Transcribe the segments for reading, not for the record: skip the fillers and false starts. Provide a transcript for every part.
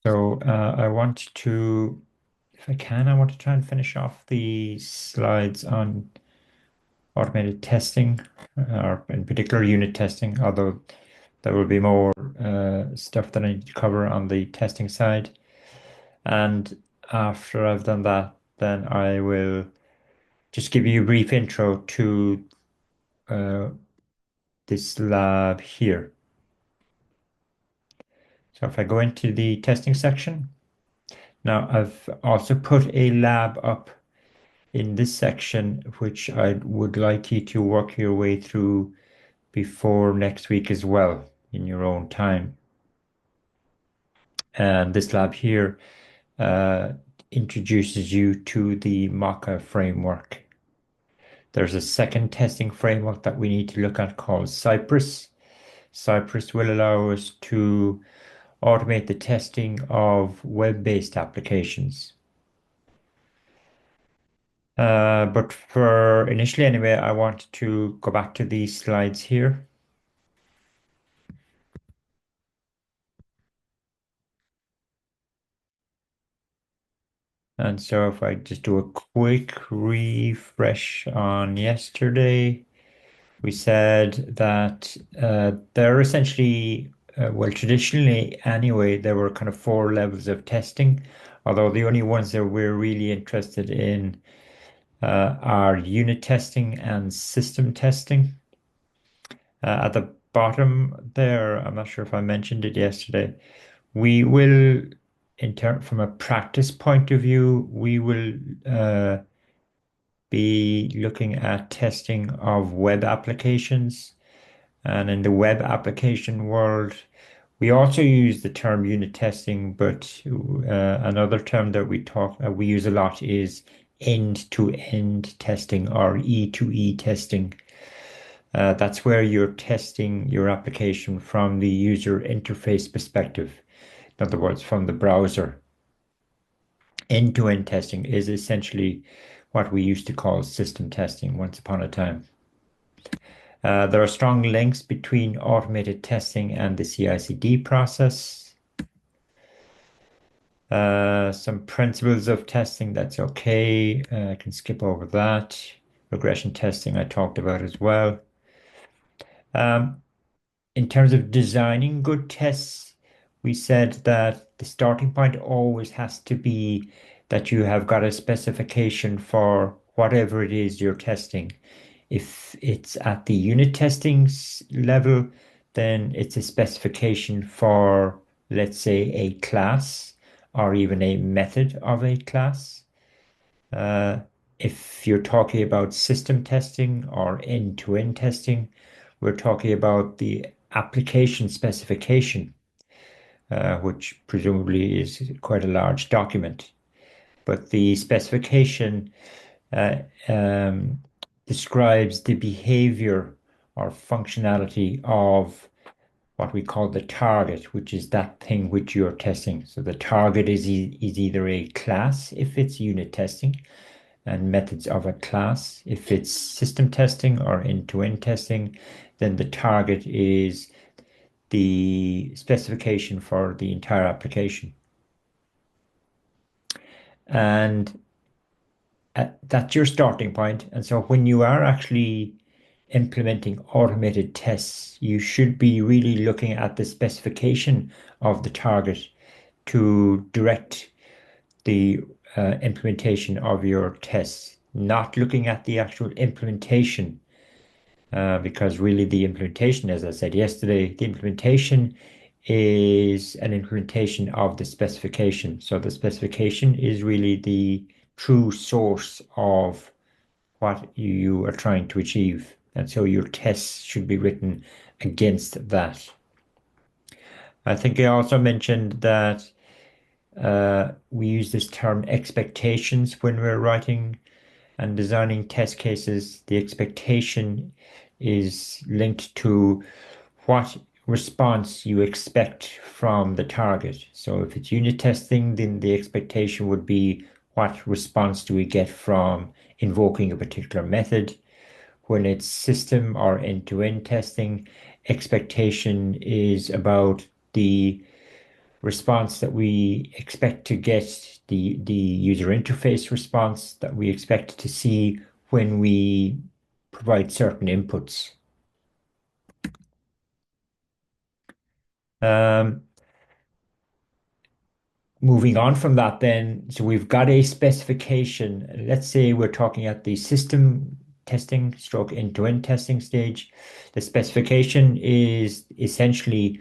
So I want to, if I can, I want to try and finish off the slides on automated testing, or in particular unit testing, although there will be more stuff that I need to cover on the testing side. And after I've done that, then I will just give you a brief intro to uh, this lab here. So if I go into the testing section, now I've also put a lab up in this section, which I would like you to work your way through before next week as well in your own time. And this lab here uh, introduces you to the Mocha framework. There's a second testing framework that we need to look at called Cypress. Cypress will allow us to automate the testing of web-based applications. But for initially anyway, I want to go back to these slides here. And so if I just do a quick refresh on yesterday, we said that there are essentially, well, traditionally anyway, there were kind of four levels of testing, although the only ones that we're really interested in are unit testing and system testing. At the bottom there, I'm not sure if I mentioned it yesterday, we will, from a practice point of view, we will be looking at testing of web applications. And in the web application world, we also use the term unit testing, but another term that we use a lot is end-to-end testing or E2E testing. That's where you're testing your application from the user interface perspective. In other words, from the browser. End-to-end testing is essentially what we used to call system testing once upon a time. There are strong links between automated testing and the CI/CD process. Some principles of testing, that's okay. I can skip over that. Regression testing I talked about as well. Um, in terms of designing good tests, we said that the starting point always has to be that you have got a specification for whatever it is you're testing. If it's at the unit testing level, then it's a specification for, let's say, a class or even a method of a class. Uh, if you're talking about system testing or end-to-end testing, we're talking about the application specification, which presumably is quite a large document. But the specification uh, um, describes the behavior or functionality of what we call the target, which is that thing which you're testing. So the target is either a class if it's unit testing and methods of a class. If it's system testing or end-to-end testing, then the target is the specification for the entire application. And that's your starting point. And so when you are actually implementing automated tests, you should be really looking at the specification of the target to direct the implementation of your tests, not looking at the actual implementation, because really the implementation, as I said yesterday, the implementation is an implementation of the specification. So the specification is really the true source of what you are trying to achieve. And so your tests should be written against that. I think I also mentioned that we use this term expectations when we're writing and designing test cases. The expectation is linked to what response you expect from the target. So if it's unit testing, then the expectation would be what response do we get from invoking a particular method. When it's system or end-to-end testing, expectation is about the response that we expect to get, the user interface response that we expect to see when we provide certain inputs. Um, Moving on from that then, so we've got a specification. Let's say we're talking at the system testing stroke end-to-end testing stage. The specification is essentially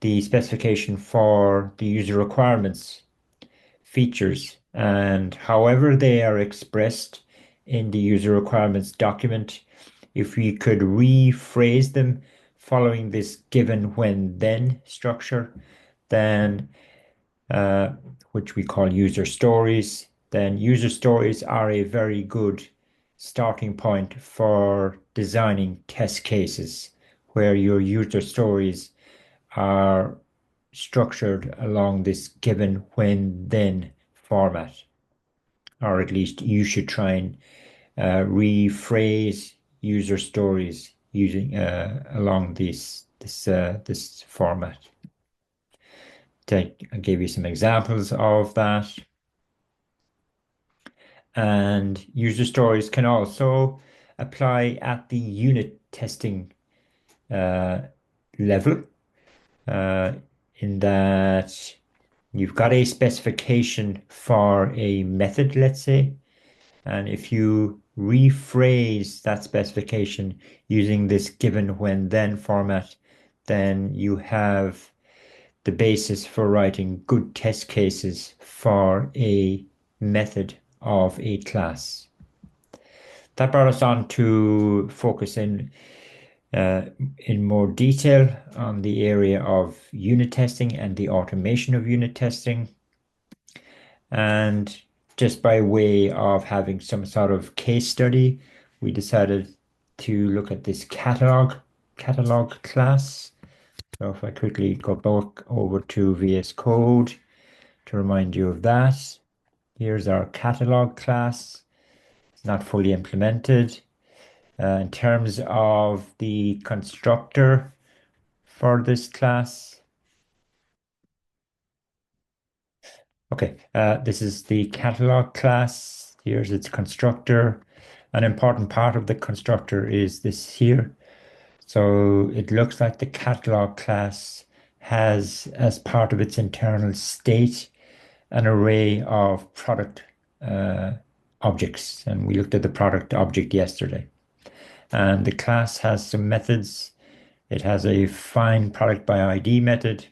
the specification for the user requirements, features, and however they are expressed in the user requirements document. If we could rephrase them following this given, when, then structure, then uh, which we call user stories, then user stories are a very good starting point for designing test cases where your user stories are structured along this given, when, then format, or at least you should try and rephrase user stories using along this format. I gave you some examples of that. And user stories can also apply at the unit testing uh, level, uh, in that you've got a specification for a method, let's say, and if you rephrase that specification using this given, when, then format, then you have the basis for writing good test cases for a method of a class. That brought us on to focus in more detail on the area of unit testing and the automation of unit testing. And just by way of having some sort of case study, we decided to look at this catalog class. So if I quickly go back over to VS Code to remind you of that, here's our catalog class. It's not fully implemented. In terms of the constructor for this class, okay, this is the catalog class. Here's its constructor. An important part of the constructor is this here. So it looks like the catalog class has, as part of its internal state, an array of product uh, objects. And we looked at the product object yesterday. And the class has some methods. It has a find product by ID method,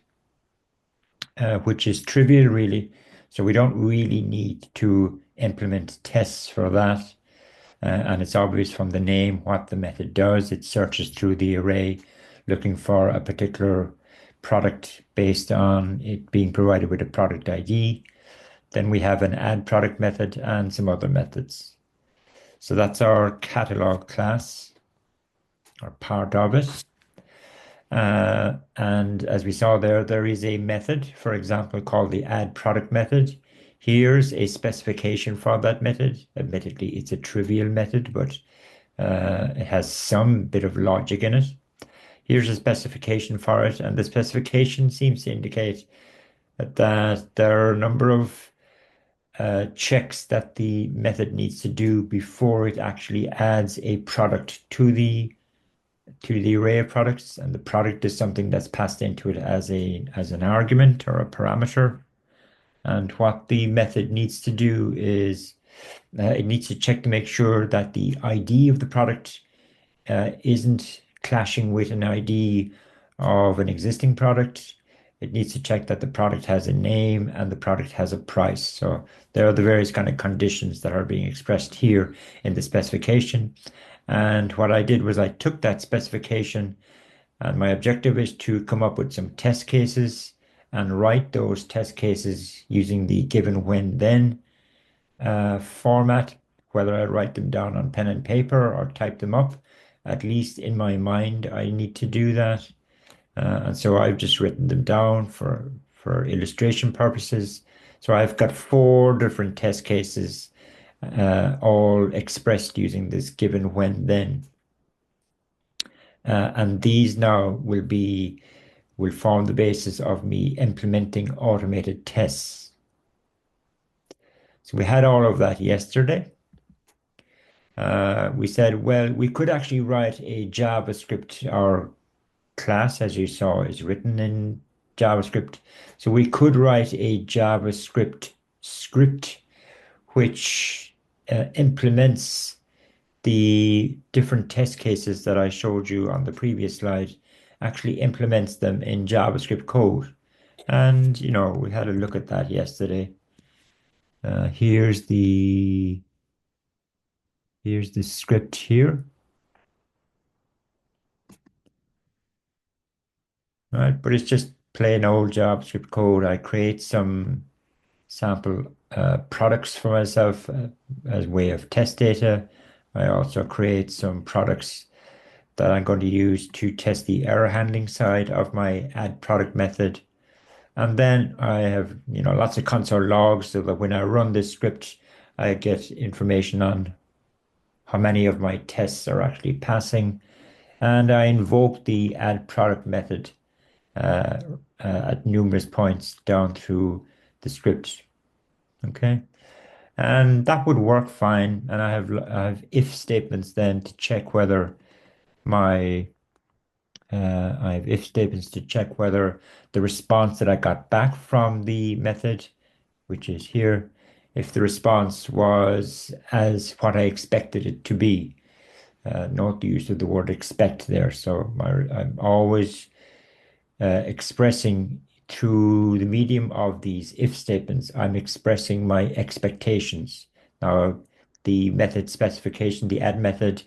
which is trivial really. So we don't really need to implement tests for that. And it's obvious from the name what the method does. It searches through the array looking for a particular product based on it being provided with a product ID. Then we have an add product method and some other methods. So that's our catalog class, or part of it. And as we saw there is a method, for example, called the add product method. Here's a specification for that method. Admittedly, it's a trivial method, but it has some bit of logic in it. Here's a specification for it, and the specification seems to indicate that there are a number of checks that the method needs to do before it actually adds a product to the array of products, and the product is something that's passed into it as an argument or a parameter. And what the method needs to do is it needs to check to make sure that the ID of the product isn't clashing with an ID of an existing product. It needs to check that the product has a name and the product has a price. So there are the various kind of conditions that are being expressed here in the specification. And what I did was I took that specification, and my objective is to come up with some test cases and write those test cases using the given, when, then format, whether I write them down on pen and paper or type them up. At least in my mind, I need to do that. And so I've just written them down for illustration purposes. So I've got 4 different test cases, all expressed using this given, when, then. And these now will be will form the basis of me implementing automated tests. So we had all of that yesterday. We said, well, we could actually write a JavaScript. Our class, as you saw, is written in JavaScript. So we could write a JavaScript script which implements the different test cases that I showed you on the previous slide, actually implements them in JavaScript code. And, we had a look at that yesterday. Here's the script here. Right, but it's just plain old JavaScript code. I create some sample products for myself as a way of test data. I also create some products that I'm going to use to test the error handling side of my add product method. And then I have, lots of console logs so that when I run this script, I get information on how many of my tests are actually passing. And I invoke the add product method uh, at numerous points down through the script. Okay. And that would work fine. And I have if statements then to check whether my I have if statements to check whether the response that I got back from the method, which is here, if the response was as what I expected it to be. Note the use of the word expect there. So I'm always expressing through the medium of these if statements, I'm expressing my expectations. Now, the method specification, the add method,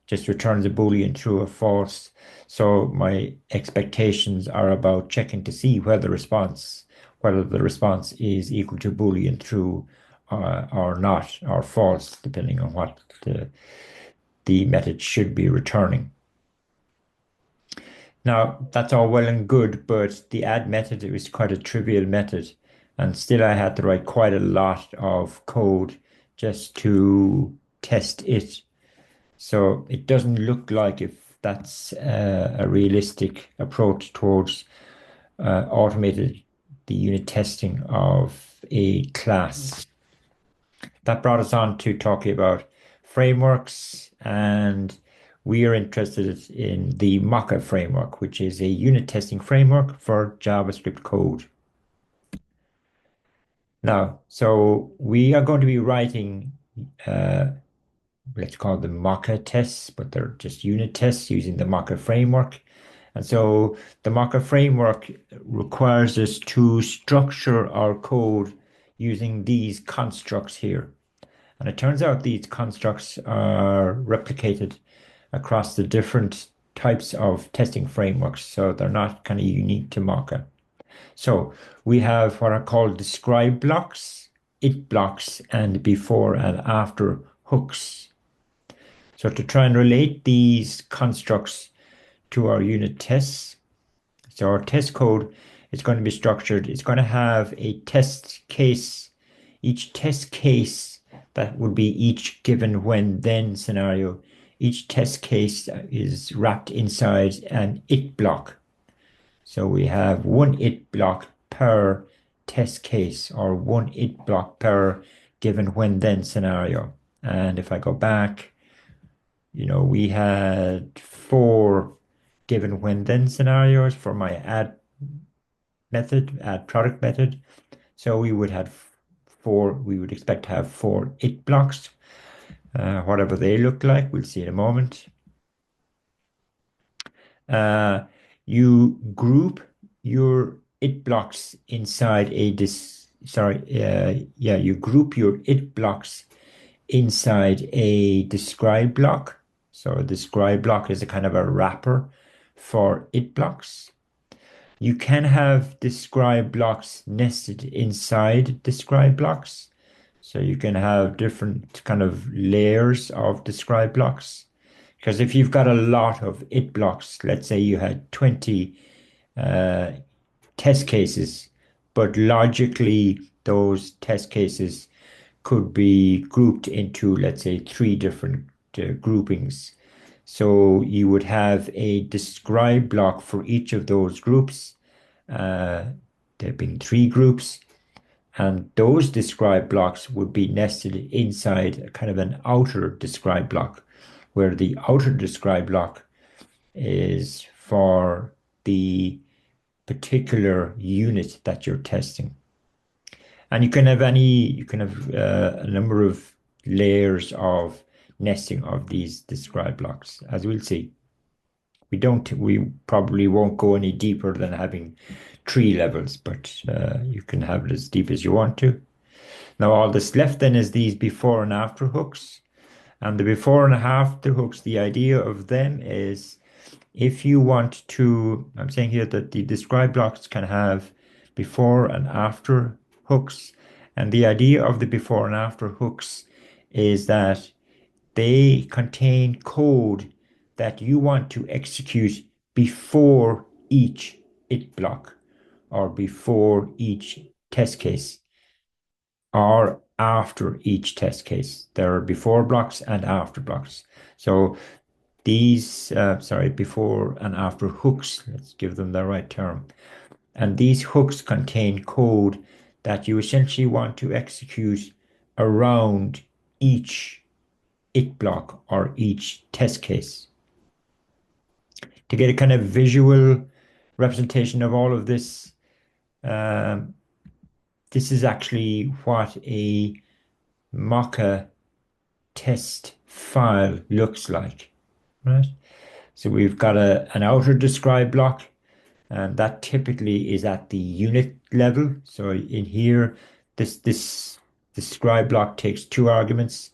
just returns a Boolean true or false. So my expectations are about checking to see whether the response is equal to Boolean true or not, or false, depending on what the method should be returning. Now, that's all well and good, but the add method, it was quite a trivial method. And still, I had to write quite a lot of code just to test it. So it doesn't look like if that's a realistic approach towards automated the unit testing of a class. That brought us on to talking about frameworks, and we are interested in the Mocha framework, which is a unit testing framework for JavaScript code. Now, so we are going to be writing, let's call them Mocha tests, but they're just unit tests using the Mocha framework. And so the Mocha framework requires us to structure our code using these constructs here. And it turns out these constructs are replicated across the different types of testing frameworks. So they're not kind of unique to Mocha. So we have what are called describe blocks, it blocks, and before and after hooks. So to try and relate these constructs to our unit tests, so our test code is going to be structured. It's going to have a test case. Each test case that would be each given when then scenario. Each test case is wrapped inside an it block. So we have one it block per test case or one it block per given when then scenario. And if I go back, we had 4 given when then scenarios for my add product method. So we would expect to have 4 it blocks, whatever they look like, we'll see in a moment. You group your it blocks inside you group your it blocks inside a describe block. So a describe block is a kind of a wrapper for it blocks. You can have describe blocks nested inside describe blocks. So you can have different kind of layers of describe blocks. Because if you've got a lot of it blocks, let's say you had 20 test cases, but logically those test cases could be grouped into, let's say, 3 different groupings. So you would have a describe block for each of those groups, uh, there being three groups, and those describe blocks would be nested inside a kind of an outer describe block, where the outer describe block is for the particular unit that you're testing. And you can have a number of layers of nesting of these describe blocks, as we'll see. We probably won't go any deeper than having tree levels, but you can have it as deep as you want to. Now all that's left then is these before and after hooks. And the before and after hooks, the idea of them is if you want to, I'm saying here that the describe blocks can have before and after hooks. And the idea of the before and after hooks is that they contain code that you want to execute before each it block or before each test case or after each test case. There are before blocks and after blocks. So these, before and after hooks, let's give them the right term. And these hooks contain code that you essentially want to execute around each it block or each test case. To get a kind of visual representation of all of this, um, this is actually what a Mocha test file looks like, right? So we've got an outer describe block, and that typically is at the unit level. So in here, this describe block takes two arguments.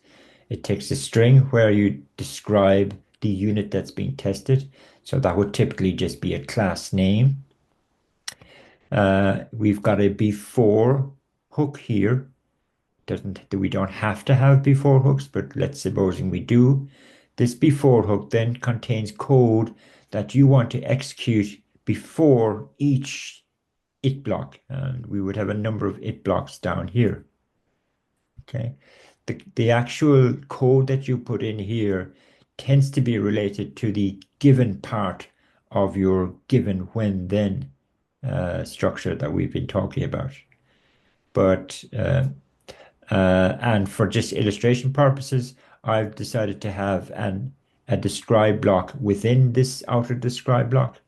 It takes a string where you describe the unit that's being tested. So that would typically just be a class name. We've got a before hook here. We don't have to have before hooks, but let's supposing we do. This before hook then contains code that you want to execute before each it block, and we would have a number of it blocks down here. Okay, the actual code that you put in here tends to be related to the given part of your given when then structure that we've been talking about. But and for just illustration purposes, I've decided to have a describe block within this outer describe block.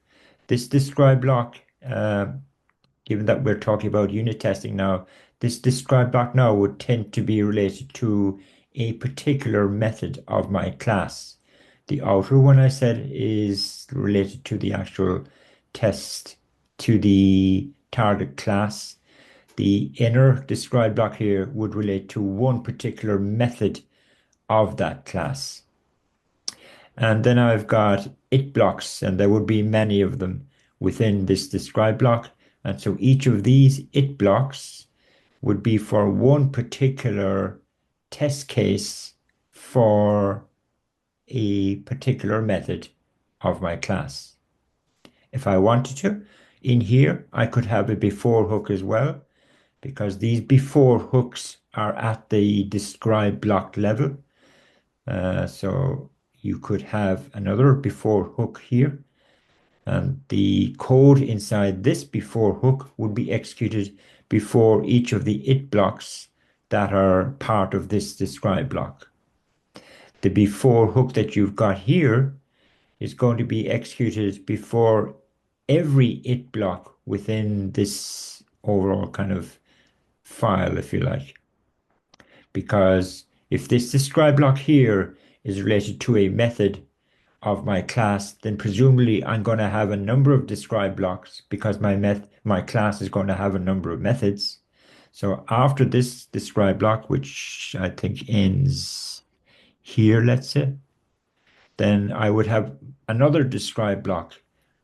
This describe block, given that we're talking about unit testing now, this describe block now would tend to be related to a particular method of my class. The outer one I said is related to the actual test to the target class. The inner describe block here would relate to one particular method of that class. And then I've got it blocks, and there would be many of them within this describe block. And so each of these it blocks would be for one particular test case for a particular method of my class. If I wanted to, in here, I could have a before hook as well, because these before hooks are at the describe block level. So you could have another before hook here, and the code inside this before hook would be executed before each of the it blocks that are part of this describe block. The before hook that you've got here is going to be executed before every it block within this overall kind of file, if you like. Because if this describe block here is related to a method of my class, then presumably I'm going to have a number of describe blocks because my class is going to have a number of methods. So after this describe block, which I think ends here, let's say, then I would have another describe block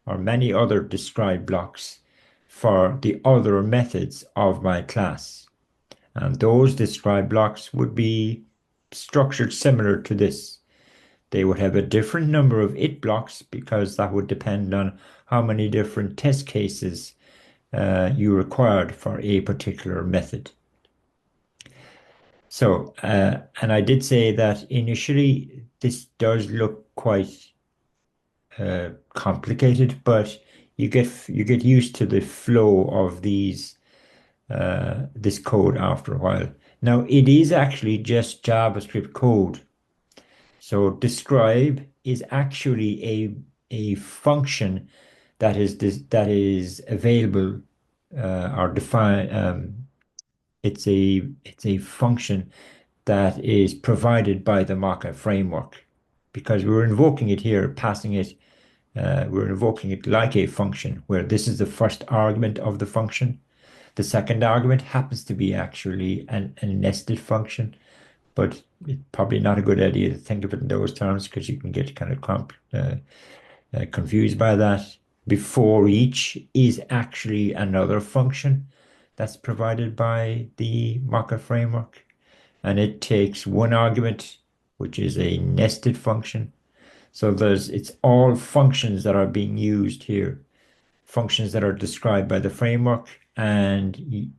or many other describe blocks for the other methods of my class. And those describe blocks would be structured similar to this. They would have a different number of it blocks because that would depend on how many different test cases you required for a particular method. So, and I did say that initially this does look quite complicated, but you get used to the flow of this code after a while. Now it is actually just JavaScript code. So describe is actually a function that is available or defined. It's a function that is provided by the Mocha framework because we're invoking it here, passing it. We're invoking it like a function where this is the first argument of the function. The second argument happens to be actually a nested function, but it's probably not a good idea to think of it in those terms because you can get kind of confused by that. Before each is actually another function that's provided by the Mocha framework, and it takes one argument, which is a nested function. So it's all functions that are being used here, functions that are described by the framework and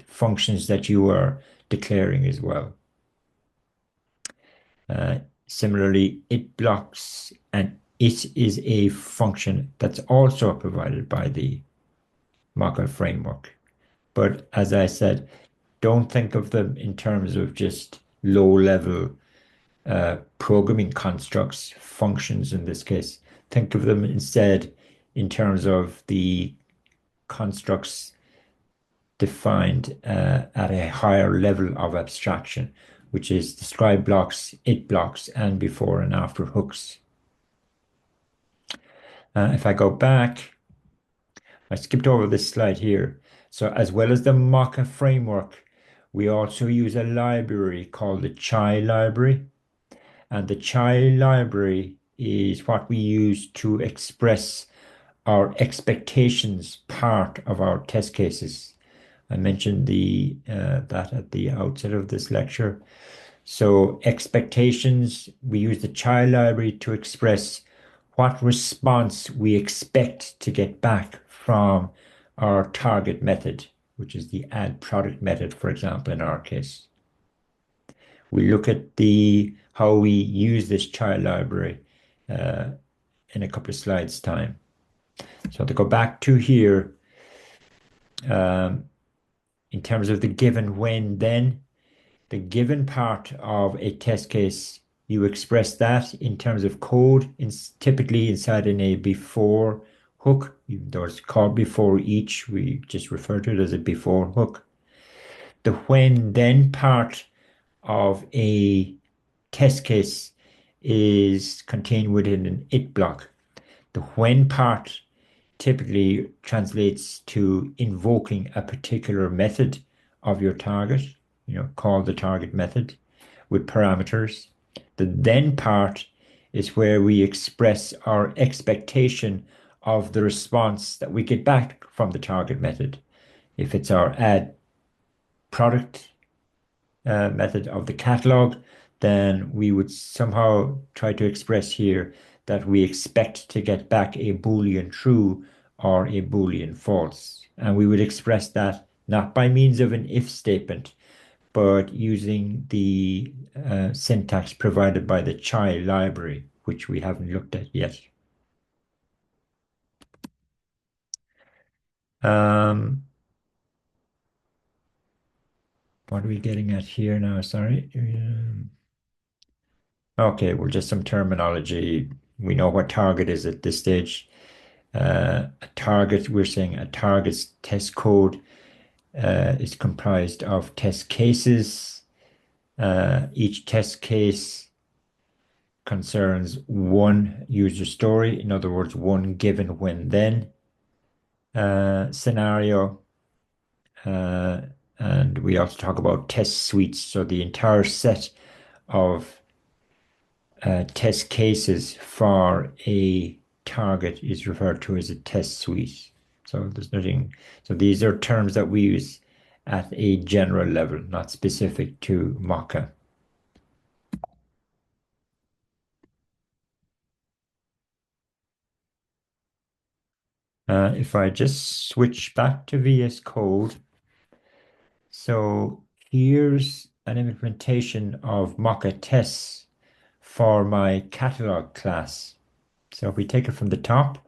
functions that you are declaring as well. Uh, Similarly, it blocks and it is a function that's also provided by the Mocha framework. But as I said, don't think of them in terms of just low-level programming constructs, functions in this case. Think of them instead in terms of the constructs defined at a higher level of abstraction, which is describe blocks, it blocks, and before and after hooks. If I go back, I skipped over this slide here. So as well as the Mocha framework, we also use a library called the Chai library. And the Chai library is what we use to express our expectations part of our test cases. I mentioned that at the outset of this lecture. So expectations, we use the Chai library to express what response we expect to get back from our target method, which is the add product method, for example, in our case. We look at how we use this child library in a couple of slides' time. So to go back to here, um, in terms of the given, when, then, the given part of a test case, you express that in terms of code, typically inside in a before hook, even though it's called before each, we just refer to it as a before hook. The when, then part of a test case is contained within an it block. The when part typically translates to invoking a particular method of your target, called the target method with parameters. The then part is where we express our expectation of the response that we get back from the target method. If it's our add product method of the catalog, then we would somehow try to express here that we expect to get back a Boolean true or a Boolean false. And we would express that not by means of an if statement, but using the syntax provided by the Chai library, which we haven't looked at yet. What are we getting at here now? Sorry. Okay, well, just some terminology. We know what target is at this stage. A target, we're saying a target's test code is comprised of test cases. Each test case concerns one user story, in other words, one given when then scenario. And we also talk about test suites, so the entire set of test cases for a target is referred to as a test suite. So there's nothing. So these are terms that we use at a general level, not specific to Mocha. If I just switch back to VS Code, so here's an implementation of Mocha tests for my catalog class. So if we take it from the top,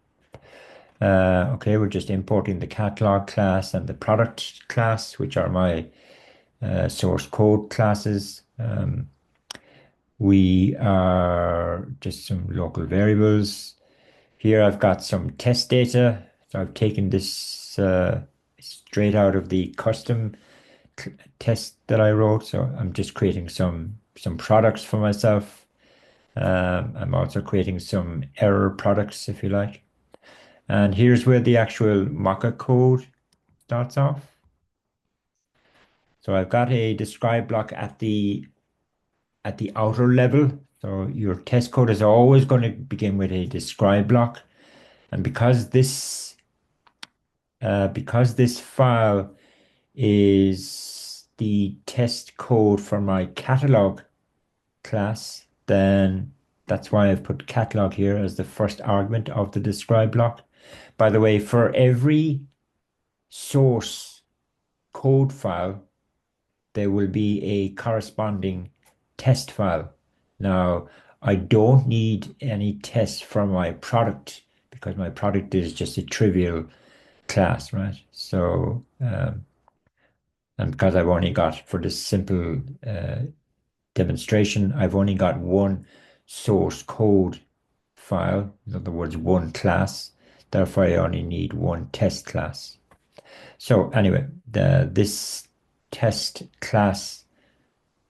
Okay, we're just importing the catalog class and the product class, which are my source code classes. We are just some local variables. Here I've got some test data. So I've taken this straight out of the custom test that I wrote. So I'm just creating some products for myself. I'm also creating some error products, if you like. And here's where the actual Mocha code starts off. So I've got a describe block at the outer level. So your test code is always going to begin with a describe block. And because this file is the test code for my catalog class, then that's why I've put catalog here as the first argument of the describe block. By the way, for every source code file, there will be a corresponding test file. Now, I don't need any tests for my product because my product is just a trivial class, right? So, and because I've only got, for this simple demonstration, I've only got one source code file, in other words, one class. Therefore, I only need one test class. So anyway, this test class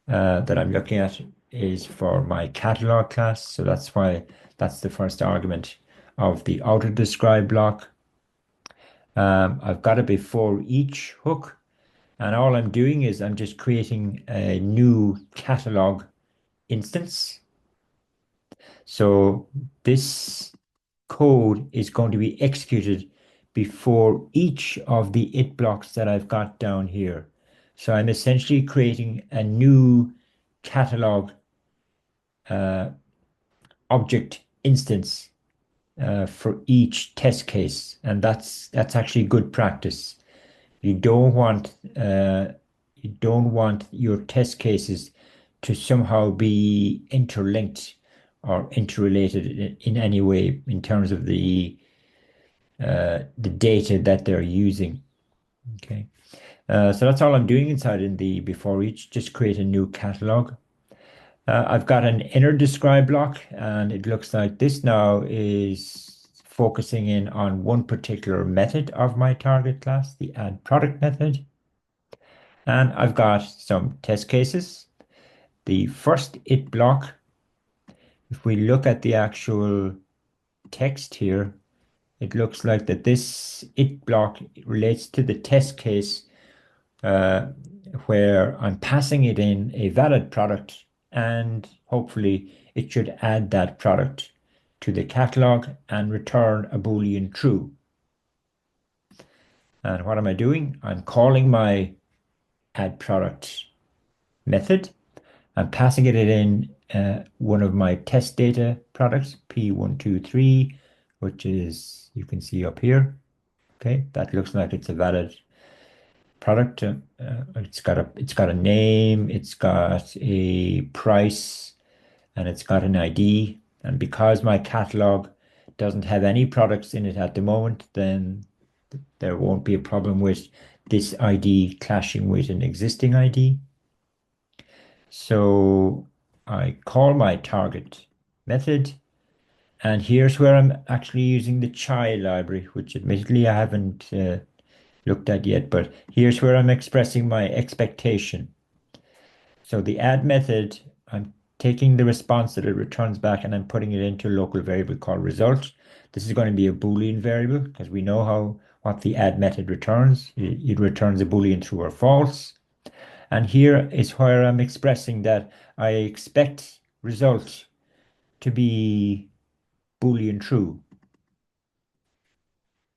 that I'm looking at is for my catalog class. So that's why that's the first argument of the outer describe block. I've got it before each hook. And all I'm doing is I'm just creating a new catalog instance. So this code is going to be executed before each of the it blocks that I've got down here. So I'm essentially creating a new catalog uh, object instance for each test case, and that's actually good practice. You don't want your test cases to somehow be interlinked or interrelated in any way in terms of the data that they're using. Okay, so that's all I'm doing inside in the before each. Just create a new catalog. I've got an inner describe block, and it looks like this now is focusing in on one particular method of my target class, the add product method. And I've got some test cases. The first it block, if we look at the actual text here, it looks like that this it block relates to the test case uh, where I'm passing it in a valid product, and hopefully it should add that product to the catalog and return a Boolean true. And what am I doing? I'm calling my add product method. I'm passing it in one of my test data products, P123, which is, you can see up here. Okay, that looks like it's a valid product. It's got a name, it's got a price, and it's got an ID. And because my catalog doesn't have any products in it at the moment, then there won't be a problem with this ID clashing with an existing ID. So I call my target method, and here's where I'm actually using the chai library, which admittedly I haven't looked at yet, but here's where I'm expressing my expectation. So the add method, I'm taking the response that it returns back and I'm putting it into a local variable called result. This is going to be a Boolean variable because we know what the add method returns. It returns a Boolean true or false. And here is where I'm expressing that I expect result to be Boolean true.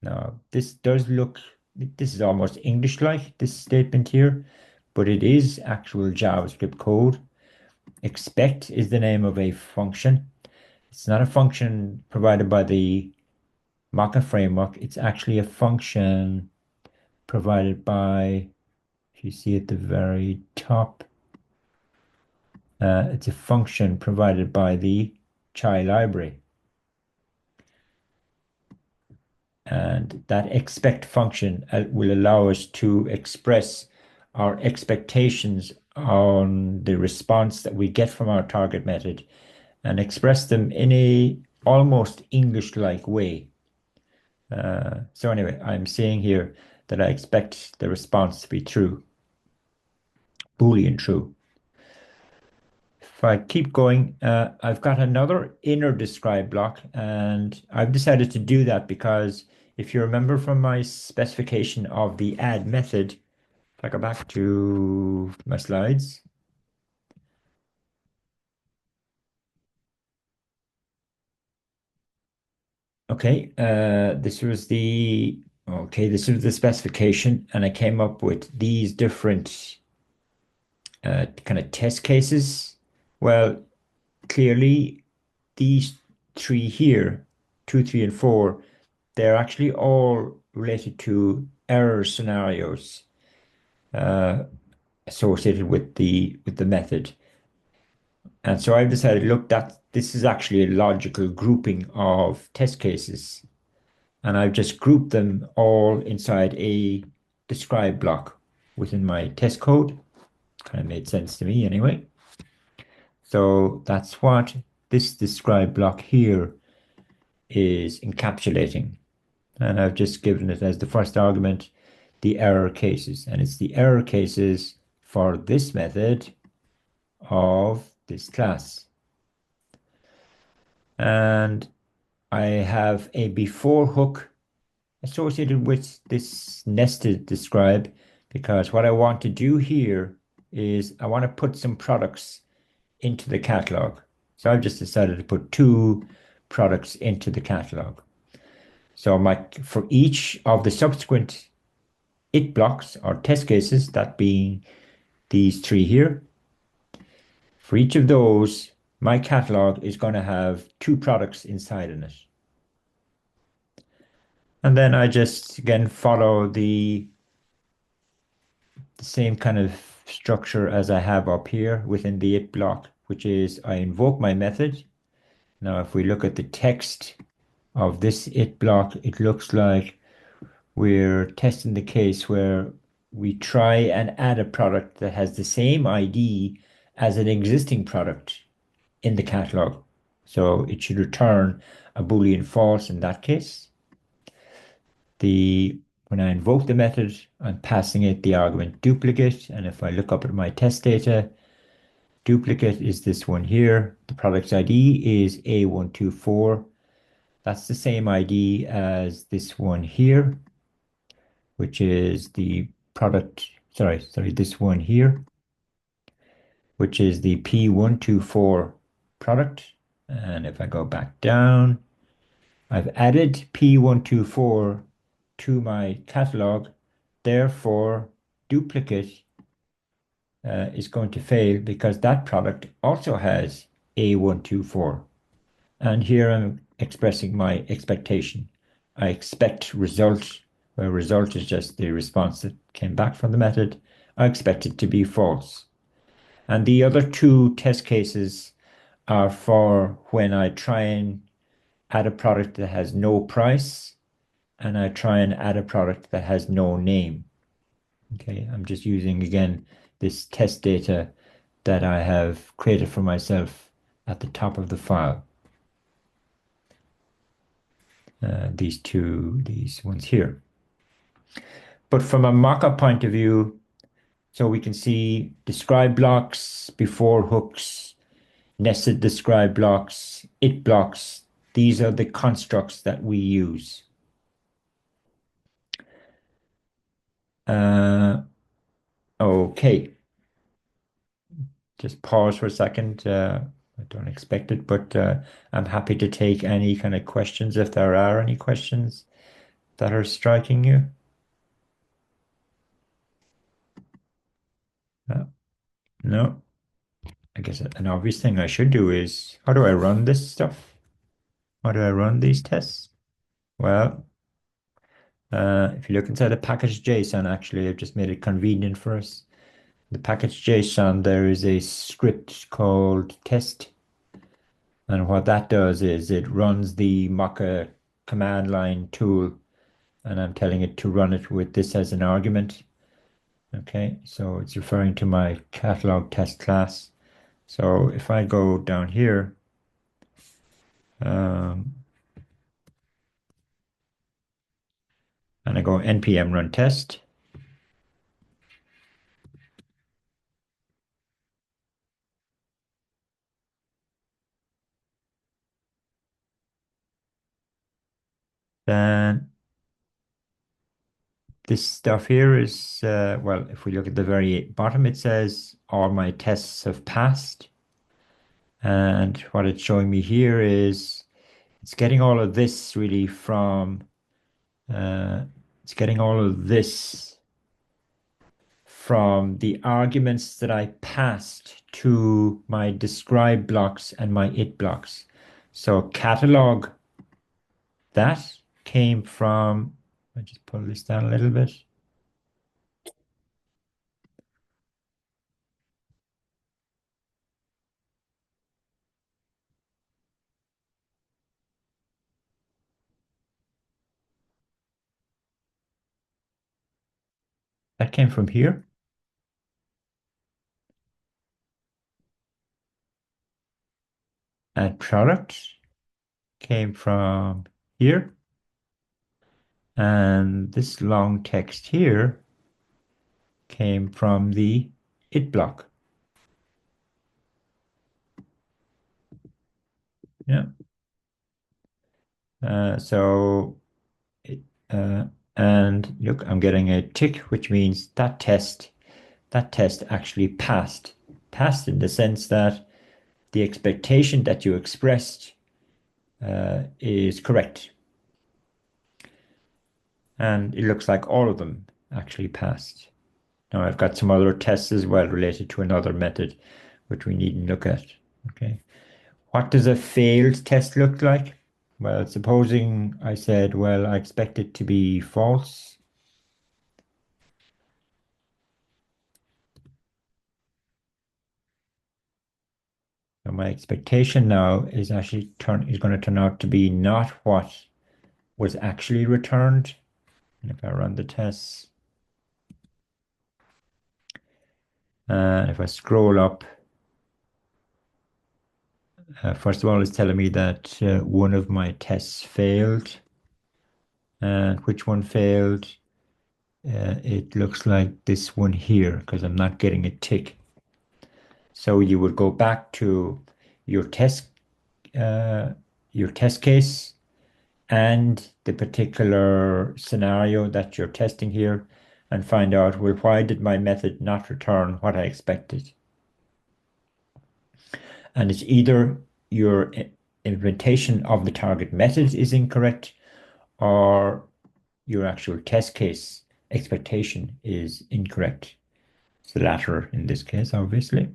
Now, this is almost English-like, this statement here, but it is actual JavaScript code. Expect is the name of a function. It's not a function provided by the Mocha framework. It's actually a function provided by, if you see at the very top, it's a function provided by the chai library. And that expect function will allow us to express our expectations on the response that we get from our target method and express them in a almost English-like way. So anyway, I'm saying here that I expect the response to be true, Boolean true. If I keep going, I've got another inner describe block, and I've decided to do that because if you remember from my specification of the add method, if I go back to my slides, okay, this was the specification, and I came up with these different kind of test cases. Well, clearly these three here, 2, 3, and 4, they're actually all related to error scenarios uh, associated with the method. And so I've decided, look, that this is actually a logical grouping of test cases. And I've just grouped them all inside a describe block within my test code. Kind of made sense to me anyway. So that's what this describe block here is encapsulating. And I've just given it as the first argument the error cases. And it's the error cases for this method of this class. And I have a before hook associated with this nested describe because what I want to do here is I want to put some products into the catalog. So I've just decided to put 2 products into the catalog. So for each of the subsequent it blocks or test cases, that being these 3 here, for each of those, my catalog is going to have 2 products inside in it. And then I just again follow the same kind of structure as I have up here within the it block, which is I invoke my method. Now, if we look at the text of this it block, it looks like we're testing the case where we try and add a product that has the same ID as an existing product in the catalog. So it should return a Boolean false in that case. When I invoke the method, I'm passing it the argument duplicate. And if I look up at my test data, duplicate is this one here. The product's ID is A124. That's the same ID as this one here, which is the product, this one here, which is the P124 product. And if I go back down, I've added P124 to my catalog. Therefore, duplicate is going to fail because that product also has A124. And here I'm expressing my expectation. I expect result, where result is just the response that came back from the method. I expect it to be false. And the other 2 test cases are for when I try and add a product that has no price and I try and add a product that has no name. Okay, I'm just using again this test data that I have created for myself at the top of the file. These ones here. But from a mock-up point of view, so we can see describe blocks, before hooks, nested describe blocks, it blocks. These are the constructs that we use. Okay, just pause for a second. I don't expect it, but I'm happy to take any kind of questions if there are any questions that are striking you. No, I guess an obvious thing I should do is how do I run this stuff? How do I run these tests? Well, if you look inside the package JSON, actually, I've just made it convenient for us. The package JSON, there is a script called test. And what that does is it runs the Mocha command line tool and I'm telling it to run it with this as an argument. Okay, so it's referring to my catalog test class. So if I go down here, um, and I go npm run test, then this stuff here is, well, if we look at the very bottom, it says all my tests have passed. And what it's showing me here is it's getting all of this really from, uh, it's getting all of this from the arguments that I passed to my describe blocks and my it blocks. So catalog, that came from, I just pull this down a little bit. That came from here. And product came from here. And this long text here came from the it block. Yeah. So, it, uh, and look, I'm getting a tick, which means that test actually passed. Passed in the sense that the expectation that you expressed is correct. And it looks like all of them actually passed. Now I've got some other tests as well related to another method, which we needn't look at. Okay. What does a failed test look like? Well, supposing I said, well, I expect it to be false. So my expectation now is is going to turn out to be not what was actually returned. And if I run the tests, if I scroll up, first of all, it's telling me that one of my tests failed. And which one failed? It looks like this one here because I'm not getting a tick. So you would go back to your test your test case and the particular scenario that you're testing here and find out, well, why did my method not return what I expected? And it's either your implementation of the target method is incorrect or your actual test case expectation is incorrect. It's the latter in this case, obviously.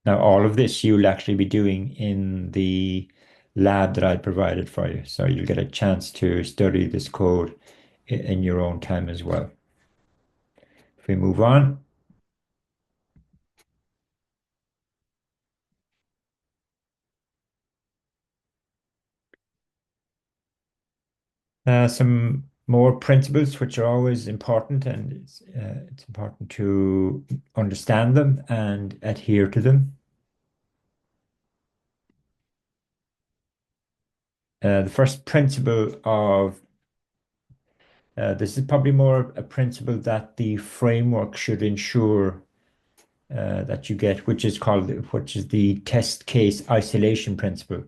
Now, all of this you'll actually be doing in the lab that I provided for you. So you'll get a chance to study this code in your own time as well. If we move on, some more principles which are always important, and it's important to understand them and adhere to them. The first principle of this is probably more a principle that the framework should ensure that you get, which is the test case isolation principle.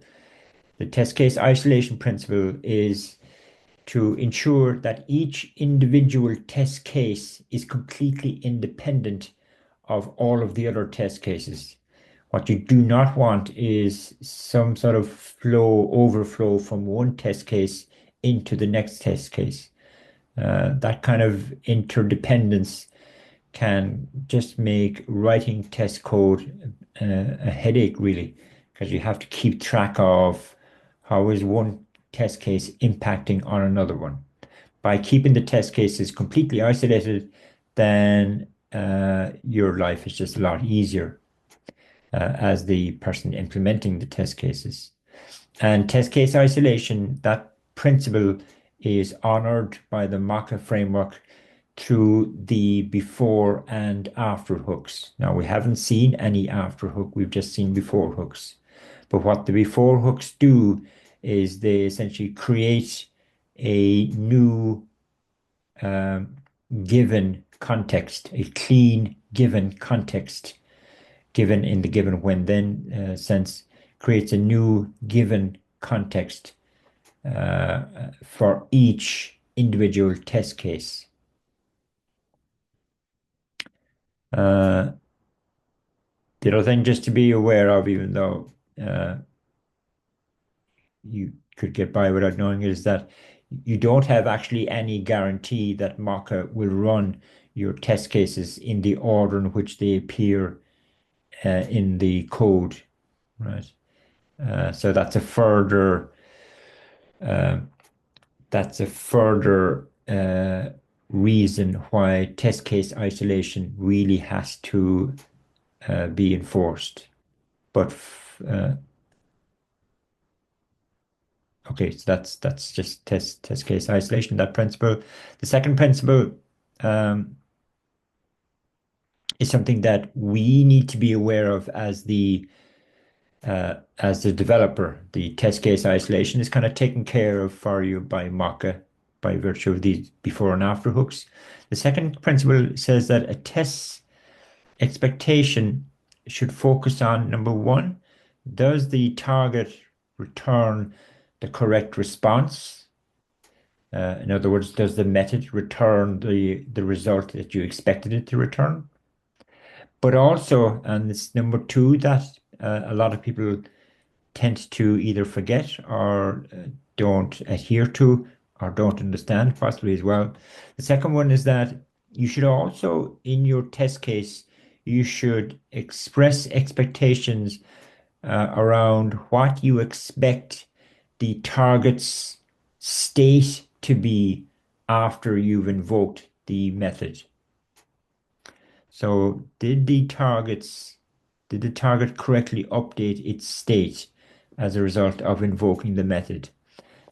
The test case isolation principle is to ensure that each individual test case is completely independent of all of the other test cases. What you do not want is some sort of overflow from one test case into the next test case. That kind of interdependence can just make writing test code a headache, really, because you have to keep track of how is one test case impacting on another one. By keeping the test cases completely isolated, then your life is just a lot easier. as the person implementing the test cases. And test case isolation, that principle is honored by the Mocha framework through the before and after hooks. Now, we haven't seen any after hook, we've just seen before hooks. But what the before hooks do is they essentially create a new um, given context, a clean given context, given in the given when then sense, creates a new given context for each individual test case. Uh, the other thing just to be aware of, even though you could get by without knowing it, is that you don't have actually any guarantee that Mocha will run your test cases in the order in which they appear in the code, right? So uh, that's a further reason why test case isolation really has to be enforced. But okay, so that's just test case isolation, that principle. The second principle um, is something that we need to be aware of as the developer. The test case isolation is kind of taken care of for you by Mocha by virtue of these before and after hooks. The second principle says that a test expectation should focus on number one, does the target return the correct response? In other words, does the method return the result that you expected it to return? But also, and it's number two that a lot of people tend to either forget or don't adhere to or don't understand, possibly as well. The second one is that you should also, in your test case, you should express expectations around what you expect the target's state to be after you've invoked the method. So did the target correctly update its state as a result of invoking the method?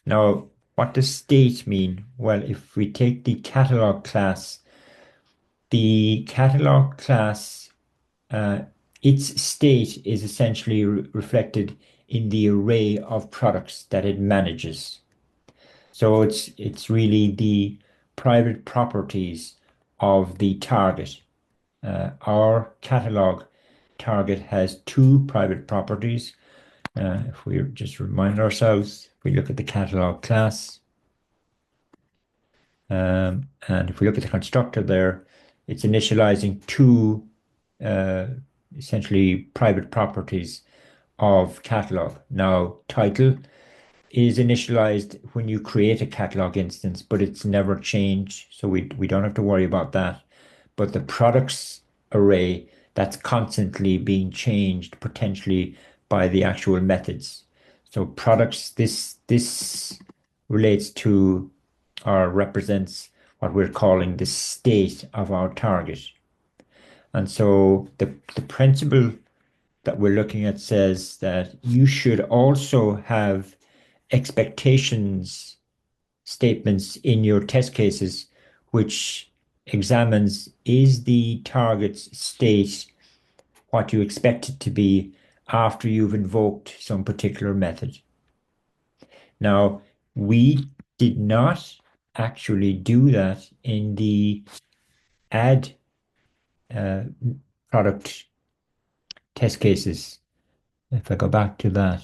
Now, what does state mean? Well, if we take the catalog class, uh, its state is essentially reflected in the array of products that it manages. So it's really the private properties of the target. Our catalog target has two private properties. If we just remind ourselves, if we look at the catalog class, and if we look at the constructor there, it's initializing two uh, essentially private properties of catalog. Now, title is initialized when you create a catalog instance, but it's never changed, so we don't have to worry about that. But the products array, that's constantly being changed potentially by the actual methods. So products, this relates to or represents what we're calling the state of our target. And so the principle that we're looking at says that you should also have expectations statements in your test cases, which examines is the target's state what you expect it to be after you've invoked some particular method. Now, we did not actually do that in the add uh, product test cases. If I go back to that,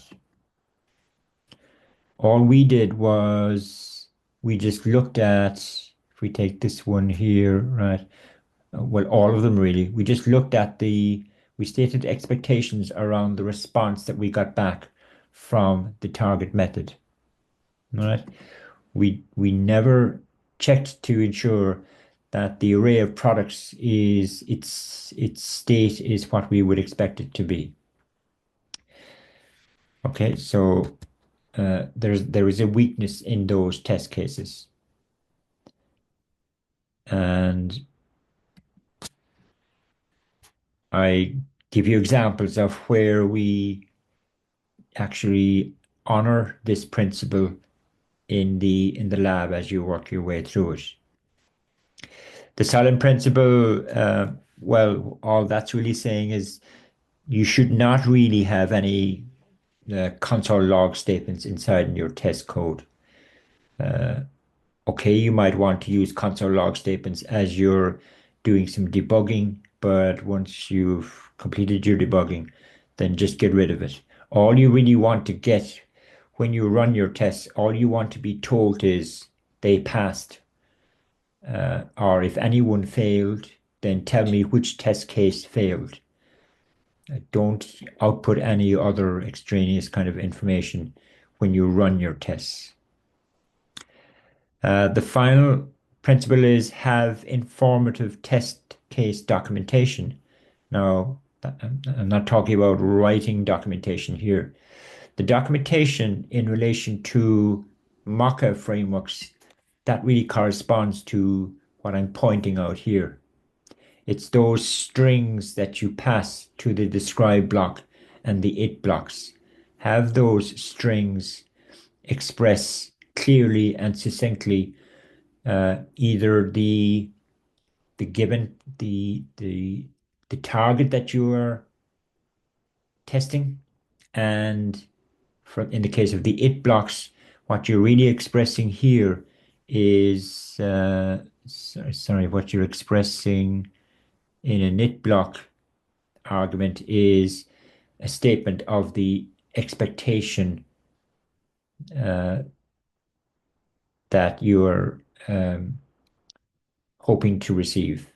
all we did was we just looked at, if we take this one here, right? Well, all of them really. We just looked at we stated expectations around the response that we got back from the target method, right? We never checked to ensure that the array of products is its state is what we would expect it to be. Okay, so there is a weakness in those test cases, and I give you examples of where we actually honor this principle in the lab as you work your way through it. The silent principle, well, all that's really saying is you should not really have any console log statements inside in your test code. Okay, you might want to use console log statements as you're doing some debugging, but once you've completed your debugging, then just get rid of it. All you really want to get when you run your tests, all you want to be told is they passed, or if anyone failed, then tell me which test case failed. Don't output any other extraneous kind of information when you run your tests. The final principle is have informative test case documentation. Now, I'm not talking about writing documentation here. The documentation in relation to Mocha frameworks, that really corresponds to what I'm pointing out here. It's those strings that you pass to the describe block and the it blocks. Have those strings express clearly and succinctly either the given the target that you are testing, and for in the case of the it blocks, what you're really expressing here is sorry, what you're expressing in an it block argument is a statement of the expectation uh, that you're hoping to receive.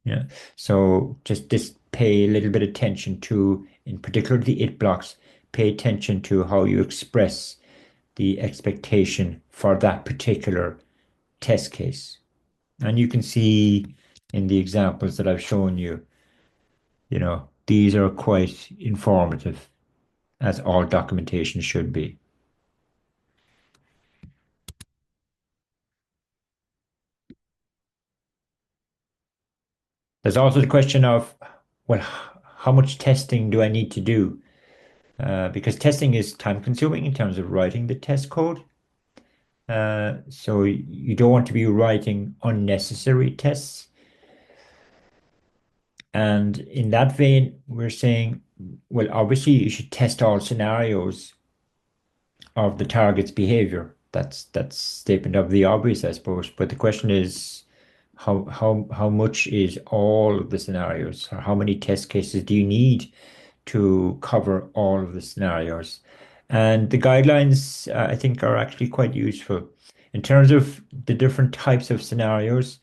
Yeah. So just pay a little bit of attention to, in particular, the it blocks. Pay attention to how you express the expectation for that particular test case. And you can see in the examples that I've shown you, these are quite informative, as all documentation should be. There's also the question of, well, how much testing do I need to do? Because testing is time consuming in terms of writing the test code. So you don't want to be writing unnecessary tests. And in that vein, we're saying, well, obviously you should test all scenarios of the target's behavior. That's statement of the obvious, I suppose. But the question is, how much is all of the scenarios, or how many test cases do you need to cover all of the scenarios? And the guidelines, I think, are actually quite useful in terms of the different types of scenarios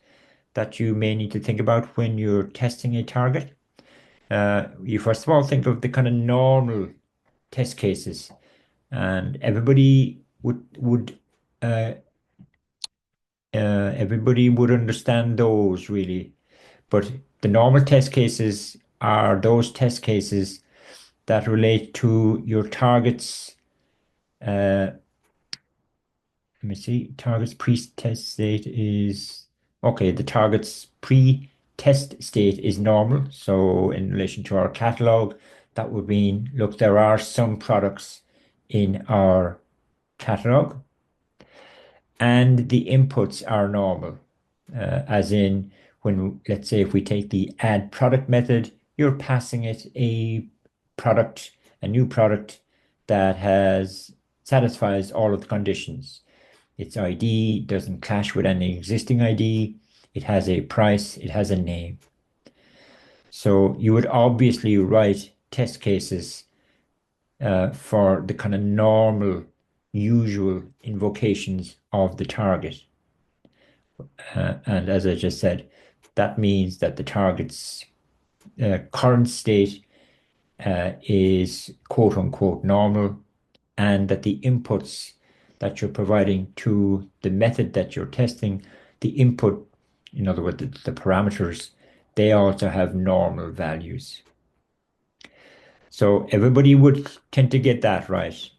that you may need to think about when you're testing a target. You first of all think of the kind of normal test cases, and uh, everybody would understand those really. But the normal test cases are those test cases that relate to your target's let me see, target's pre-test state is okay. The target's pre-test state is normal. So in relation to our catalog, that would mean, look, there are some products in our catalog and the inputs are normal. As in when, let's say, if we take the add product method, you're passing it a new product that satisfies all of the conditions. Its ID doesn't clash with any existing ID. It has a price. It has a name. So you would obviously write test cases for the kind of normal, usual invocations of the target. And as I just said, that means that the target's current state is quote unquote normal, and that the inputs that you're providing to the method that you're testing, the input, in other words, the parameters, they also have normal values. So everybody would tend to get that right.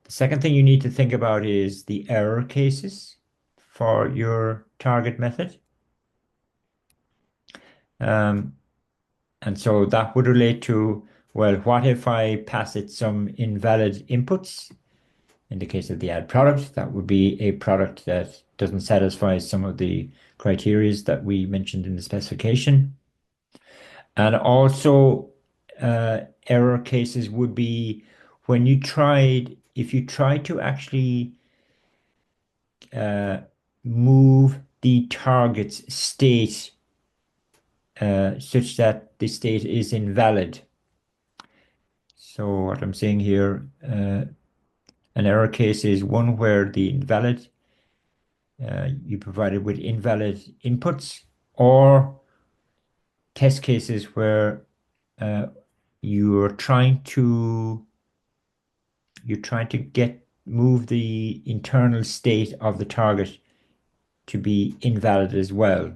The second thing you need to think about is the error cases for your target method. And so that would relate to, well, what if I pass it some invalid inputs? In the case of the ad product, that would be a product that doesn't satisfy some of the criteria that we mentioned in the specification. And also, error cases would be when if you try to actually uh, move the target's state such that the state is invalid. So what I'm saying here, an error case is one where the invalid you provided with invalid inputs, or test cases where uh, you're trying to get move the internal state of the target to be invalid as well.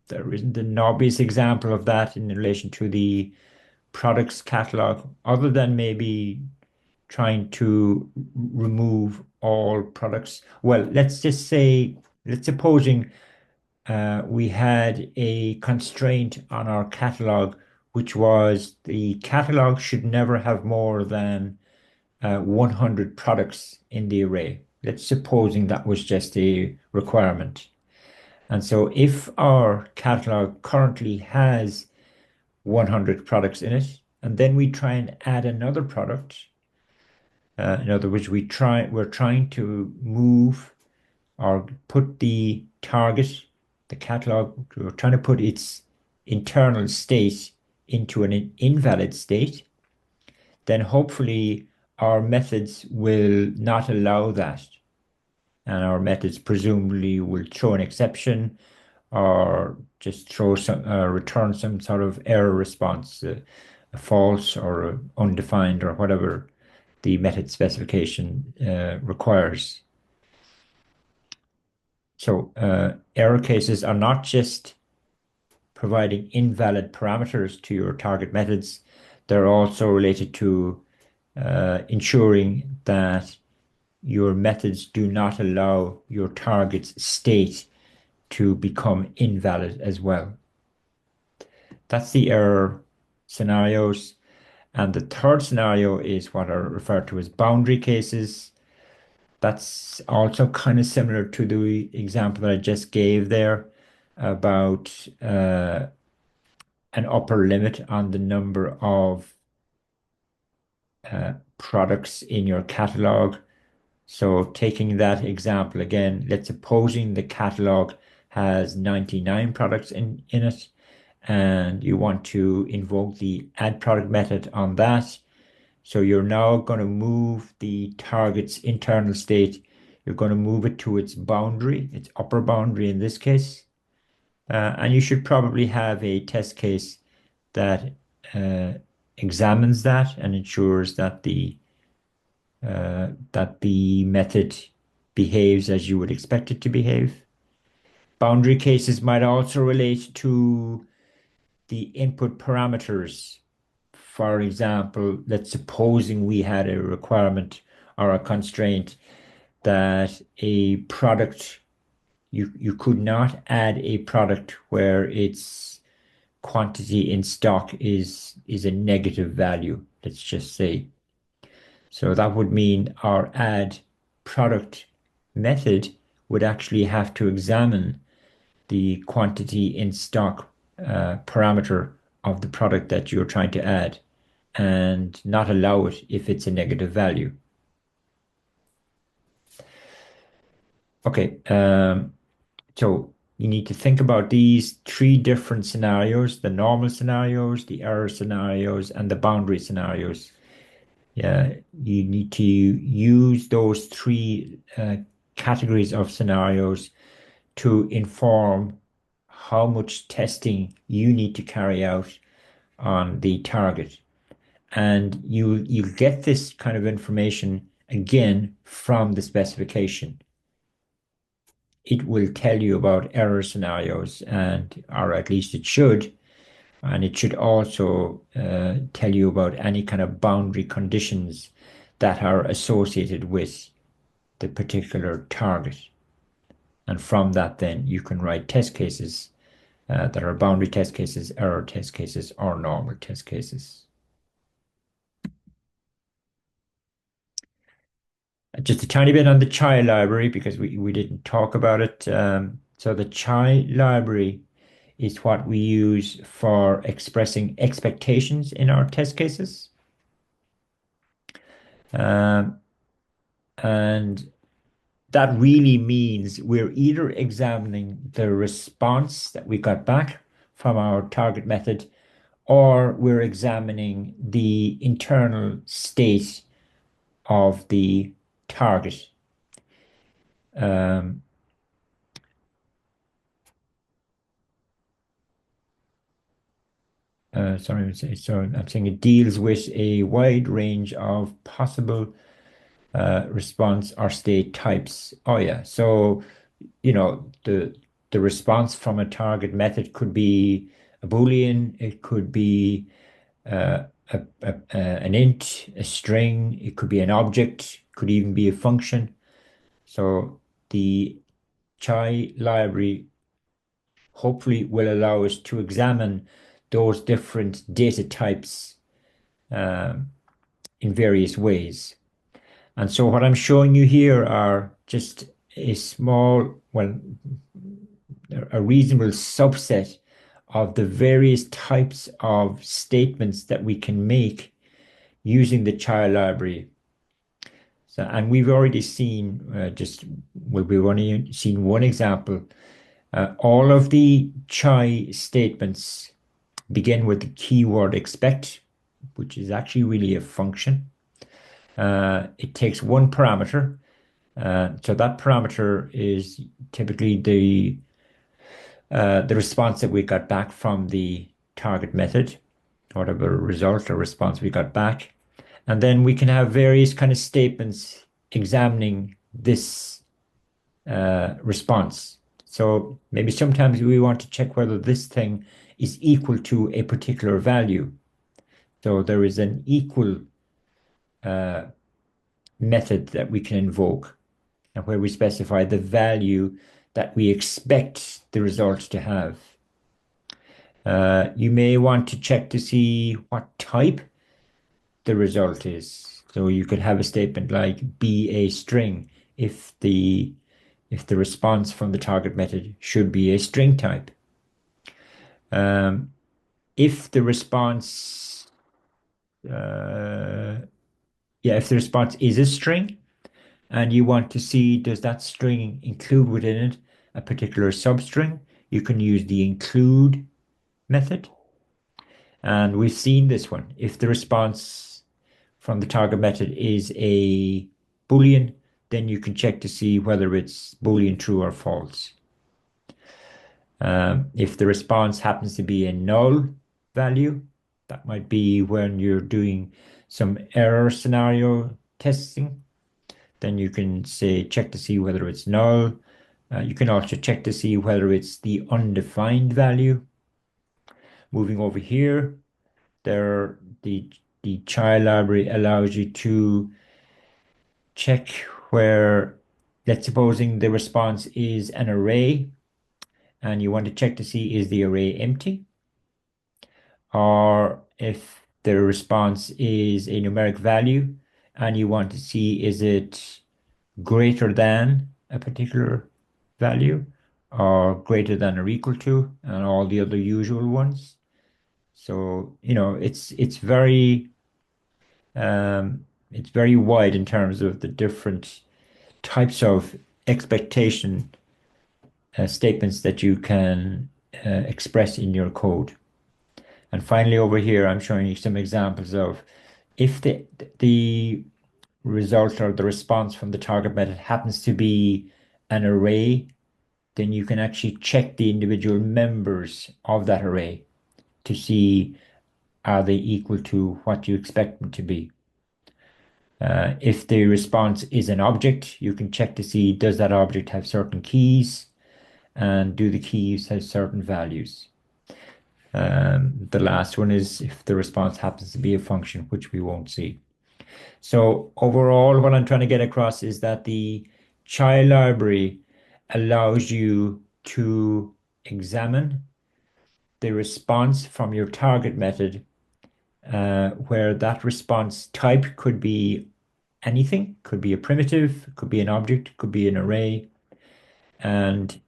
There isn't an obvious example of that in relation to the products catalog, other than maybe trying to remove all products. Well, let's supposing we had a constraint on our catalog, which was the catalog should never have more than 100 products in the array. Let's supposing that was just a requirement. And so if our catalog currently has 100 products in it, and then we try and add another product, in other words, we're trying to move or put the target, the catalog, we're trying to put its internal state into an invalid state, then hopefully our methods will not allow that. And our methods presumably will throw an exception or just return some sort of error response, a false or a undefined or whatever the method specification requires. So error cases are not just providing invalid parameters to your target methods, they're also related to ensuring that your methods do not allow your target's state to become invalid as well. That's the error scenarios. And the third scenario is what are referred to as boundary cases. That's also kind of similar to the example that I just gave there about an upper limit on the number of products in your catalog. So taking that example again, let's supposing the catalog has 99 products in it, and you want to invoke the add product method on that. So you're now going to move the target's internal state. You're going to move it to its boundary, its upper boundary in this case. And you should probably have a test case that examines that and ensures that the method behaves as you would expect it to behave. Boundary cases might also relate to the input parameters. For example, let's supposing we had a requirement or a constraint that a product you could not add a product where its quantity in stock is a negative value, let's just say. So that would mean our add product method would actually have to examine the quantity in stock parameter of the product that you're trying to add and not allow it if it's a negative value. Okay, so you need to think about these three different scenarios, the normal scenarios, the error scenarios, and the boundary scenarios. Yeah, you need to use those three categories of scenarios to inform how much testing you need to carry out on the target. And you get this kind of information again from the specification. It will tell you about error scenarios, or at least it should, and it should also tell you about any kind of boundary conditions that are associated with the particular target. And from that, then you can write test cases that are boundary test cases, error test cases, or normal test cases. Just a tiny bit on the child library because we didn't talk about it. So the child library is what we use for expressing expectations in our test cases. Um, and that really means we're either examining the response that we got back from our target method, or we're examining the internal state of the target. Um, sorry, so I'm saying it deals with a wide range of possible response or state types. Oh yeah, so the response from a target method could be a Boolean, it could be uh, an int, a string, it could be an object, could even be a function. So the Chai library hopefully will allow us to examine those different data types um, in various ways. And so what I'm showing you here are just a small, well, a reasonable subset of the various types of statements that we can make using the child library. So, and we've already seen we've only seen one example. All of the chai statements begin with the keyword expect, which is actually really a function. It takes one parameter. So that parameter is typically the response that we got back from the target method, whatever result or response we got back. And then we can have various kind of statements examining this response. So maybe sometimes we want to check whether this thing is equal to a particular value. So there is an equal uh, method that we can invoke, and where we specify the value that we expect the result to have. You may want to check to see what type the result is. So you could have a statement like be a string if the response from the target method should be a string type. Um, if the response uh, if the response is a string and you want to see does that string include within it a particular substring, you can use the include method. And we've seen this one. If the response from the target method is a Boolean, then you can check to see whether it's Boolean true or false. If the response happens to be a null value, that might be when you're doing some error scenario testing, then you can say check to see whether it's null. You can also check to see whether it's the undefined value. Moving over here, there the child library allows you to check where, let's supposing the response is an array, and you want to check to see is the array empty, or if the response is a numeric value and you want to see is it greater than a particular value or greater than or equal to, and all the other usual ones. So, it's very wide in terms of the different types of expectation statements that you can express in your code. And finally, over here, I'm showing you some examples of if the result or the response from the target method happens to be an array, then you can actually check the individual members of that array to see are they equal to what you expect them to be. If the response is an object, you can check to see does that object have certain keys and do the keys have certain values. The last one is if the response happens to be a function, which we won't see. So overall, what I'm trying to get across is that the child library allows you to examine the response from your target method, where that response type could be anything, could be a primitive, could be an object, could be an array, and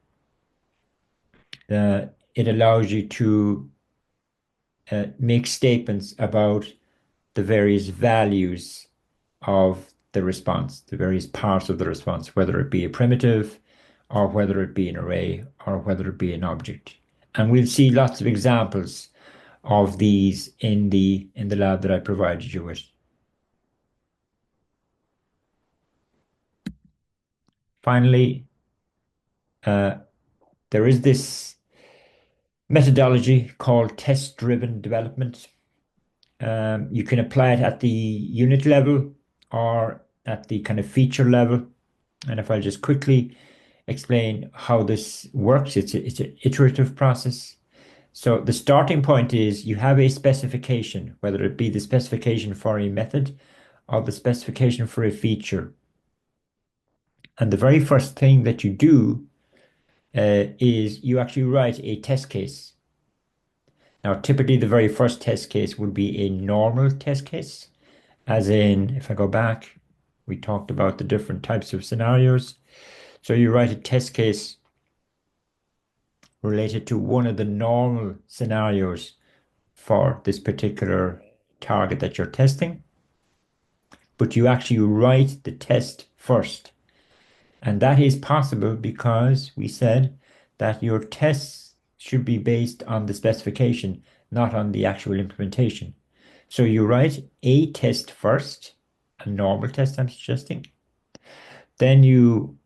it allows you to make statements about the various values of the response, the various parts of the response, whether it be a primitive or whether it be an array or whether it be an object. And we'll see lots of examples of these in the lab that I provided you with. Finally, there is this methodology called test-driven development. You can apply it at the unit level or at the kind of feature level. And if I just quickly explain how this works, it's an iterative process. So the starting point is you have a specification, whether it be the specification for a method or the specification for a feature. And the very first thing that you do is you actually write a test case. Now, typically the very first test case would be a normal test case, as in, if I go back, we talked about the different types of scenarios. So you write a test case related to one of the normal scenarios for this particular target that you're testing, but you actually write the test first. And that is possible because we said that your tests should be based on the specification, not on the actual implementation. So you write a test first, a normal test I'm suggesting. Then you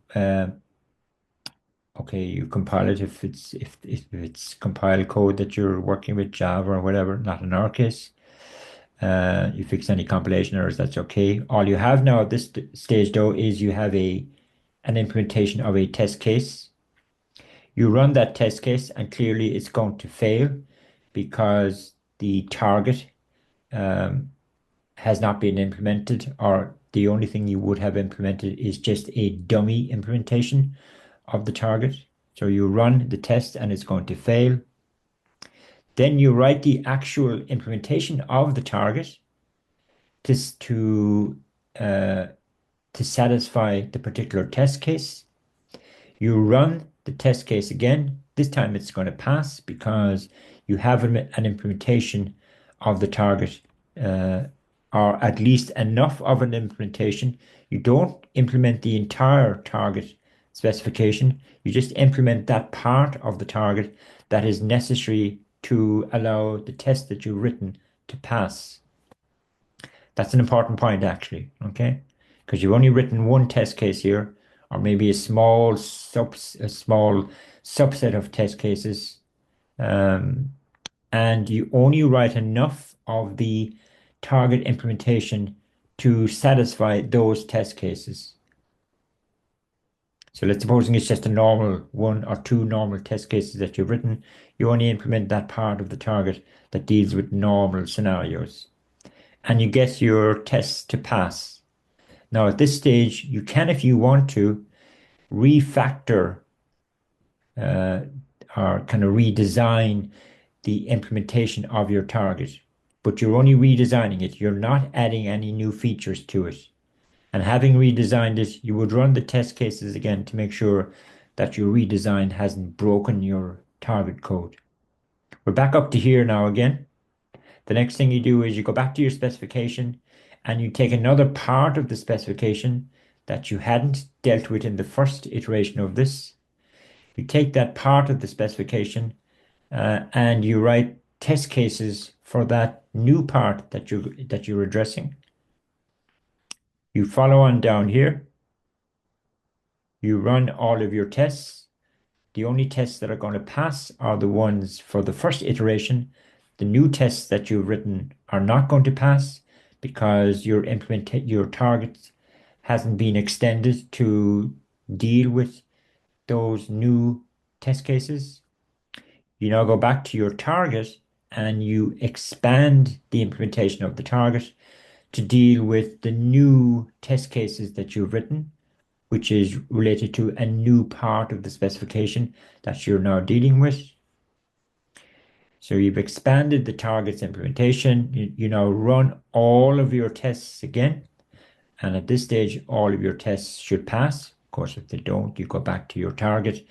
okay, you compile it if it's compiled code that you're working with Java or whatever, not in our case. You fix any compilation errors, that's okay. All you have now at this stage though is you have an implementation of a test case. You run that test case and clearly it's going to fail because the target has not been implemented, or the only thing you would have implemented is just a dummy implementation of the target. So you run the test and it's going to fail. Then you write the actual implementation of the target to satisfy the particular test case. You run the test case again. This time it's going to pass because you have an implementation of the target, or at least enough of an implementation. You don't implement the entire target specification. You just implement that part of the target that is necessary to allow the test that you've written to pass. That's an important point, actually, okay? Because you've only written one test case here, or maybe a small subset of test cases, and you only write enough of the target implementation to satisfy those test cases. So let's supposing it's just a normal one or two normal test cases that you've written. You only implement that part of the target that deals with normal scenarios, and you get your tests to pass. Now at this stage, you can, if you want to, refactor or kind of redesign the implementation of your target, but you're only redesigning it. You're not adding any new features to it. And having redesigned it, you would run the test cases again to make sure that your redesign hasn't broken your target code. We're back up to here now again. The next thing you do is you go back to your specification and you take another part of the specification that you hadn't dealt with in the first iteration of this. You take that part of the specification and you write test cases for that new part that you're addressing. You follow on down here. You run all of your tests. The only tests that are going to pass are the ones for the first iteration. The new tests that you've written are not going to pass because your target hasn't been extended to deal with those new test cases. You now go back to your target and you expand the implementation of the target to deal with the new test cases that you've written, which is related to a new part of the specification that you're now dealing with. So you've expanded the target's implementation. You now run all of your tests again. And at this stage, all of your tests should pass. Of course, if they don't, you go back to your target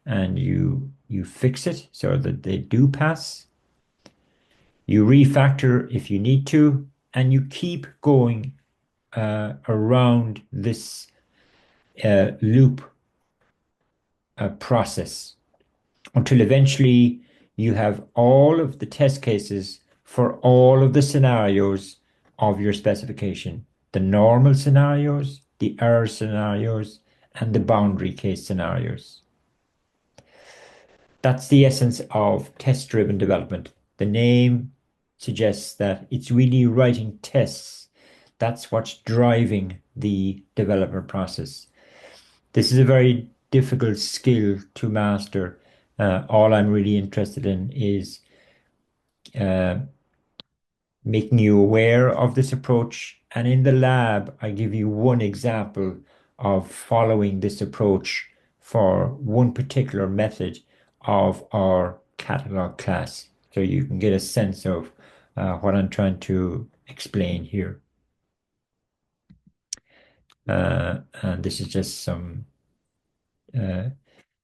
and you fix it so that they do pass. You refactor if you need to, and you keep going around this loop process until eventually you have all of the test cases for all of the scenarios of your specification, the normal scenarios, the error scenarios, and the boundary case scenarios. That's the essence of test-driven development. The name suggests that it's really writing tests. That's what's driving the development process. This is a very difficult skill to master. All I'm really interested in is uh, making you aware of this approach. And in the lab, I give you one example of following this approach for one particular method of our catalog class. So you can get a sense of what I'm trying to explain here. And this is just some uh,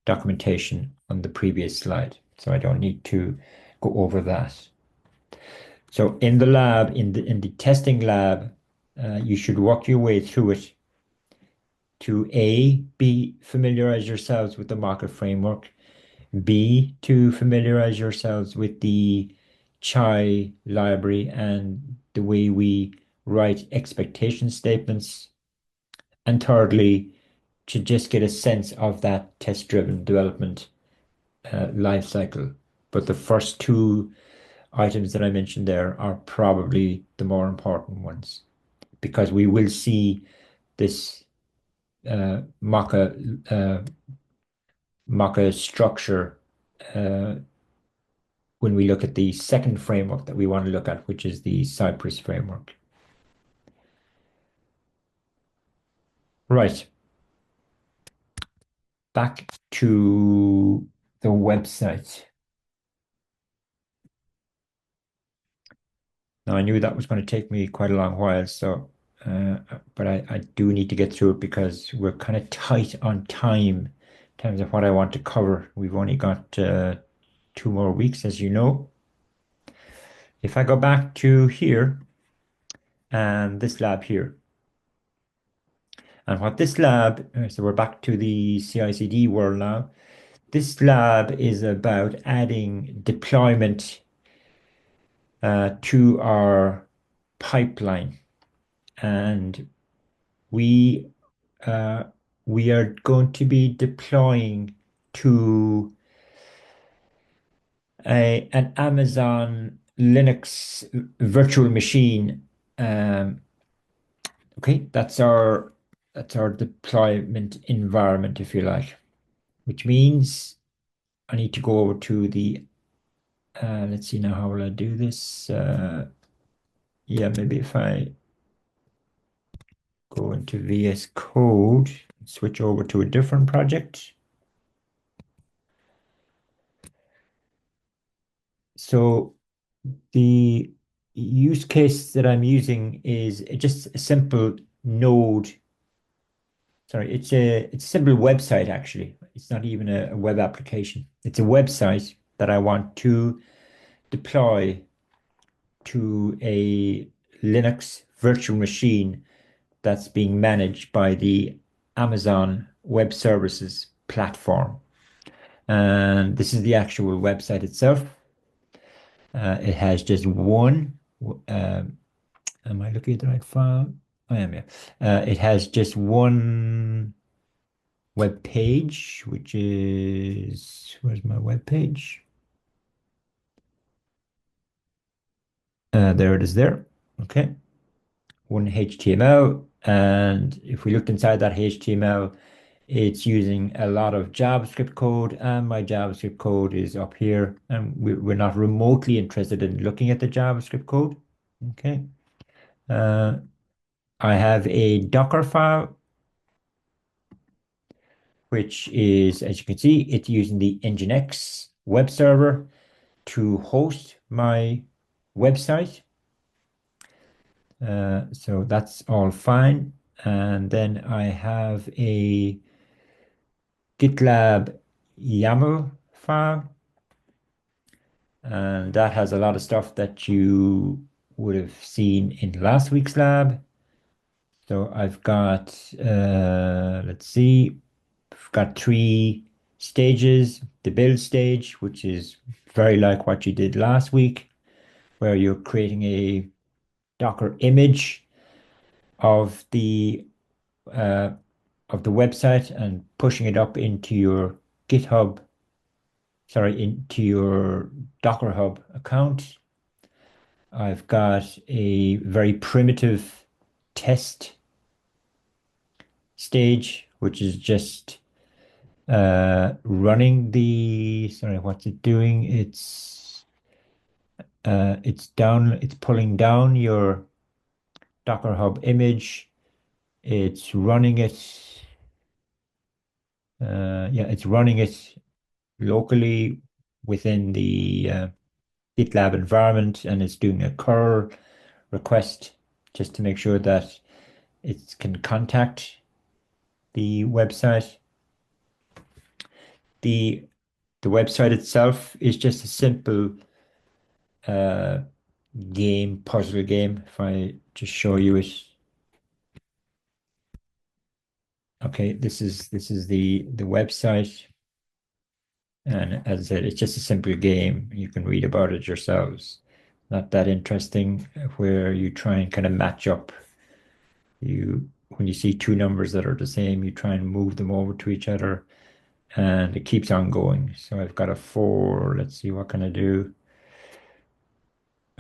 documentation on the previous slide. So I don't need to go over that. So in the lab, in the testing lab, you should walk your way through it to A, be familiarize yourselves with the market framework, B, to familiarize yourselves with the Chai library and the way we write expectation statements, and thirdly, to just get a sense of that test-driven development life cycle. But the first two items that I mentioned there are probably the more important ones because we will see this Mocha structure when we look at the second framework that we want to look at, which is the Cypress framework. Right. Back to the website. Now, I knew that was going to take me quite a long while, so but I do need to get through it because we're kind of tight on time in terms of what I want to cover. We've only got 2 more weeks, as you know. If I go back to here and this lab here, and what this lab, so we're back to the CI/CD world now. This lab is about adding deployment to our pipeline, and we uh, we are going to be deploying to an Amazon Linux virtual machine. Okay, that's our deployment environment, if you like, which means I need to go over to the let's see now, how will I do this? Yeah, maybe if I go into VS Code, switch over to a different project. So the use case that I'm using is just a simple node. Sorry, it's a simple website actually. It's not even a web application. It's a website that I want to deploy to a Linux virtual machine that's being managed by the Amazon Web Services platform. And this is the actual website itself. It has just one. Am I looking at the right file? I am, yeah. It has just one web page, which is, where's my web page? There it is there. Okay. One HTML. And if we looked inside that HTML, it's using a lot of JavaScript code, and my JavaScript code is up here. And we're not remotely interested in looking at the JavaScript code. Okay. I have a Docker file, which is, as you can see, it's using the Nginx web server. to host my website. So that's all fine. And then I have a GitLab YAML file, and that has a lot of stuff that you would have seen in last week's lab. So I've got, let's see, I've got three stages. The build stage, which is very like what you did last week, where you're creating a Docker image of the uh, website and pushing it up into your GitHub, sorry, into your Docker Hub account. I've got a very primitive test stage, which is just running the, sorry, what's it doing? It's pulling down your Docker Hub image. It's running it. Yeah, it's running it locally within the GitLab environment, and it's doing a curl request just to make sure that it can contact the website. The the website itself is just a simple uh, puzzle game. If I just show you it, okay, this is the website, and as I said, it's just a simple game. You can read about it yourselves. Not that interesting, where you try and kind of match up. When you see two numbers that are the same, you try and move them over to each other, and it keeps on going. So I've got a four. Let's see, what can I do?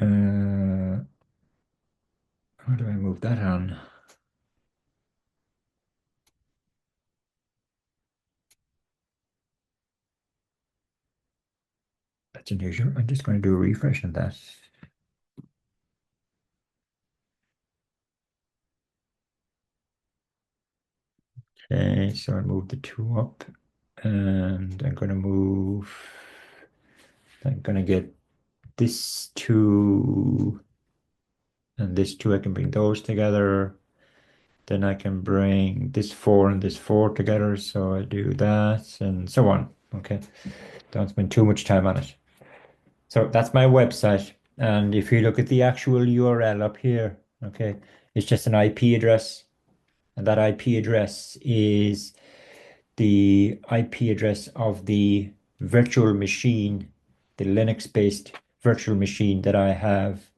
Uh, how do I move that on? That's unusual. I'm just going to do a refresh on that. Okay, so I move the two up, and I'm going to get this two and this two. I can bring those together. Then I can bring this four and this four together. So I do that and so on. Okay, don't spend too much time on it. So that's my website. And if you look at the actual URL up here, okay, it's just an IP address. And that IP address is the IP address of the virtual machine, the Linux-based virtual machine that I have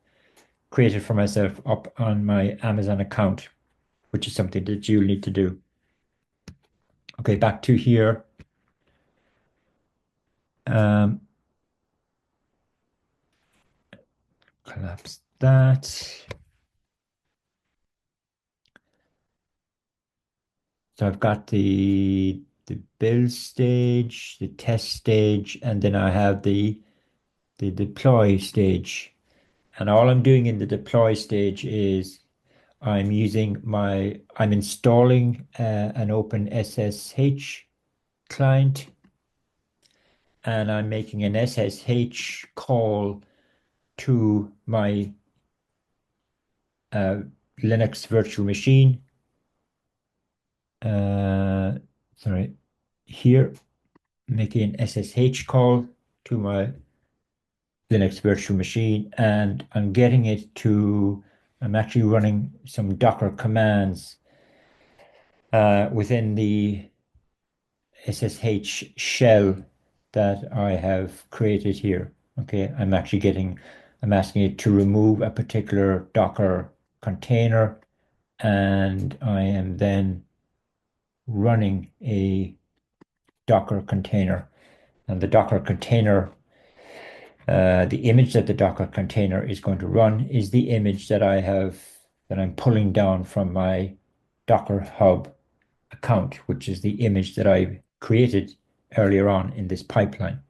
created for myself up on my Amazon account, which is something that you'll need to do. Okay, back to here. Um, Collapse that. So I've got the build stage, the test stage, and then I have the deploy stage. And all I'm doing in the deploy stage is I'm installing an open SSH client, and I'm making an SSH call to my uh, Linux virtual machine. Uh, sorry, here, making an SSH call to my Linux virtual machine, and I'm actually running some Docker commands within the SSH shell that I have created here. Okay, I'm asking it to remove a particular Docker container, and I am then running a Docker container. And the Docker container, the image that the Docker container is going to run is the image that I'm pulling down from my Docker Hub account, which is the image that I created earlier on in this pipeline.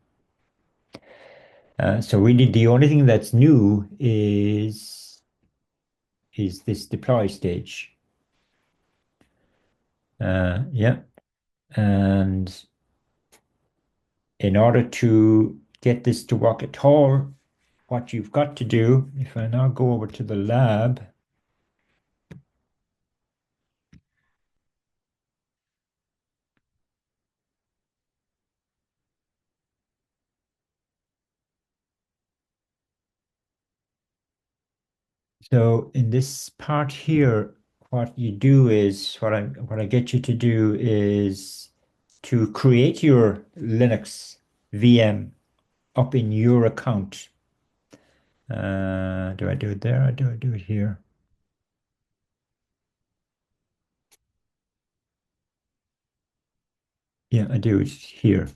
So really the only thing that's new is this deploy stage. Yeah, and in order to get this to work at all, what you've got to do, if I now go over to the lab, so in this part here, what you do is what I get you to do is to create your Linux VM up in your account. Do I do it there or do I do it here? Yeah, I do it here.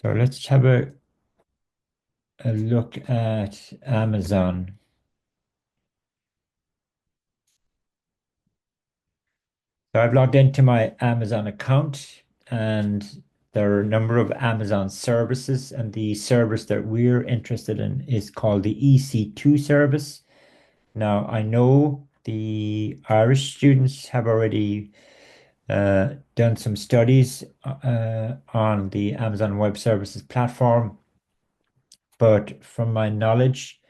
So let's have a look at Amazon. So I've logged into my Amazon account and there are a number of Amazon services, and the service that we're interested in is called the EC2 service. Now, I know the Irish students have already done some studies on the Amazon Web Services platform, but from my knowledge,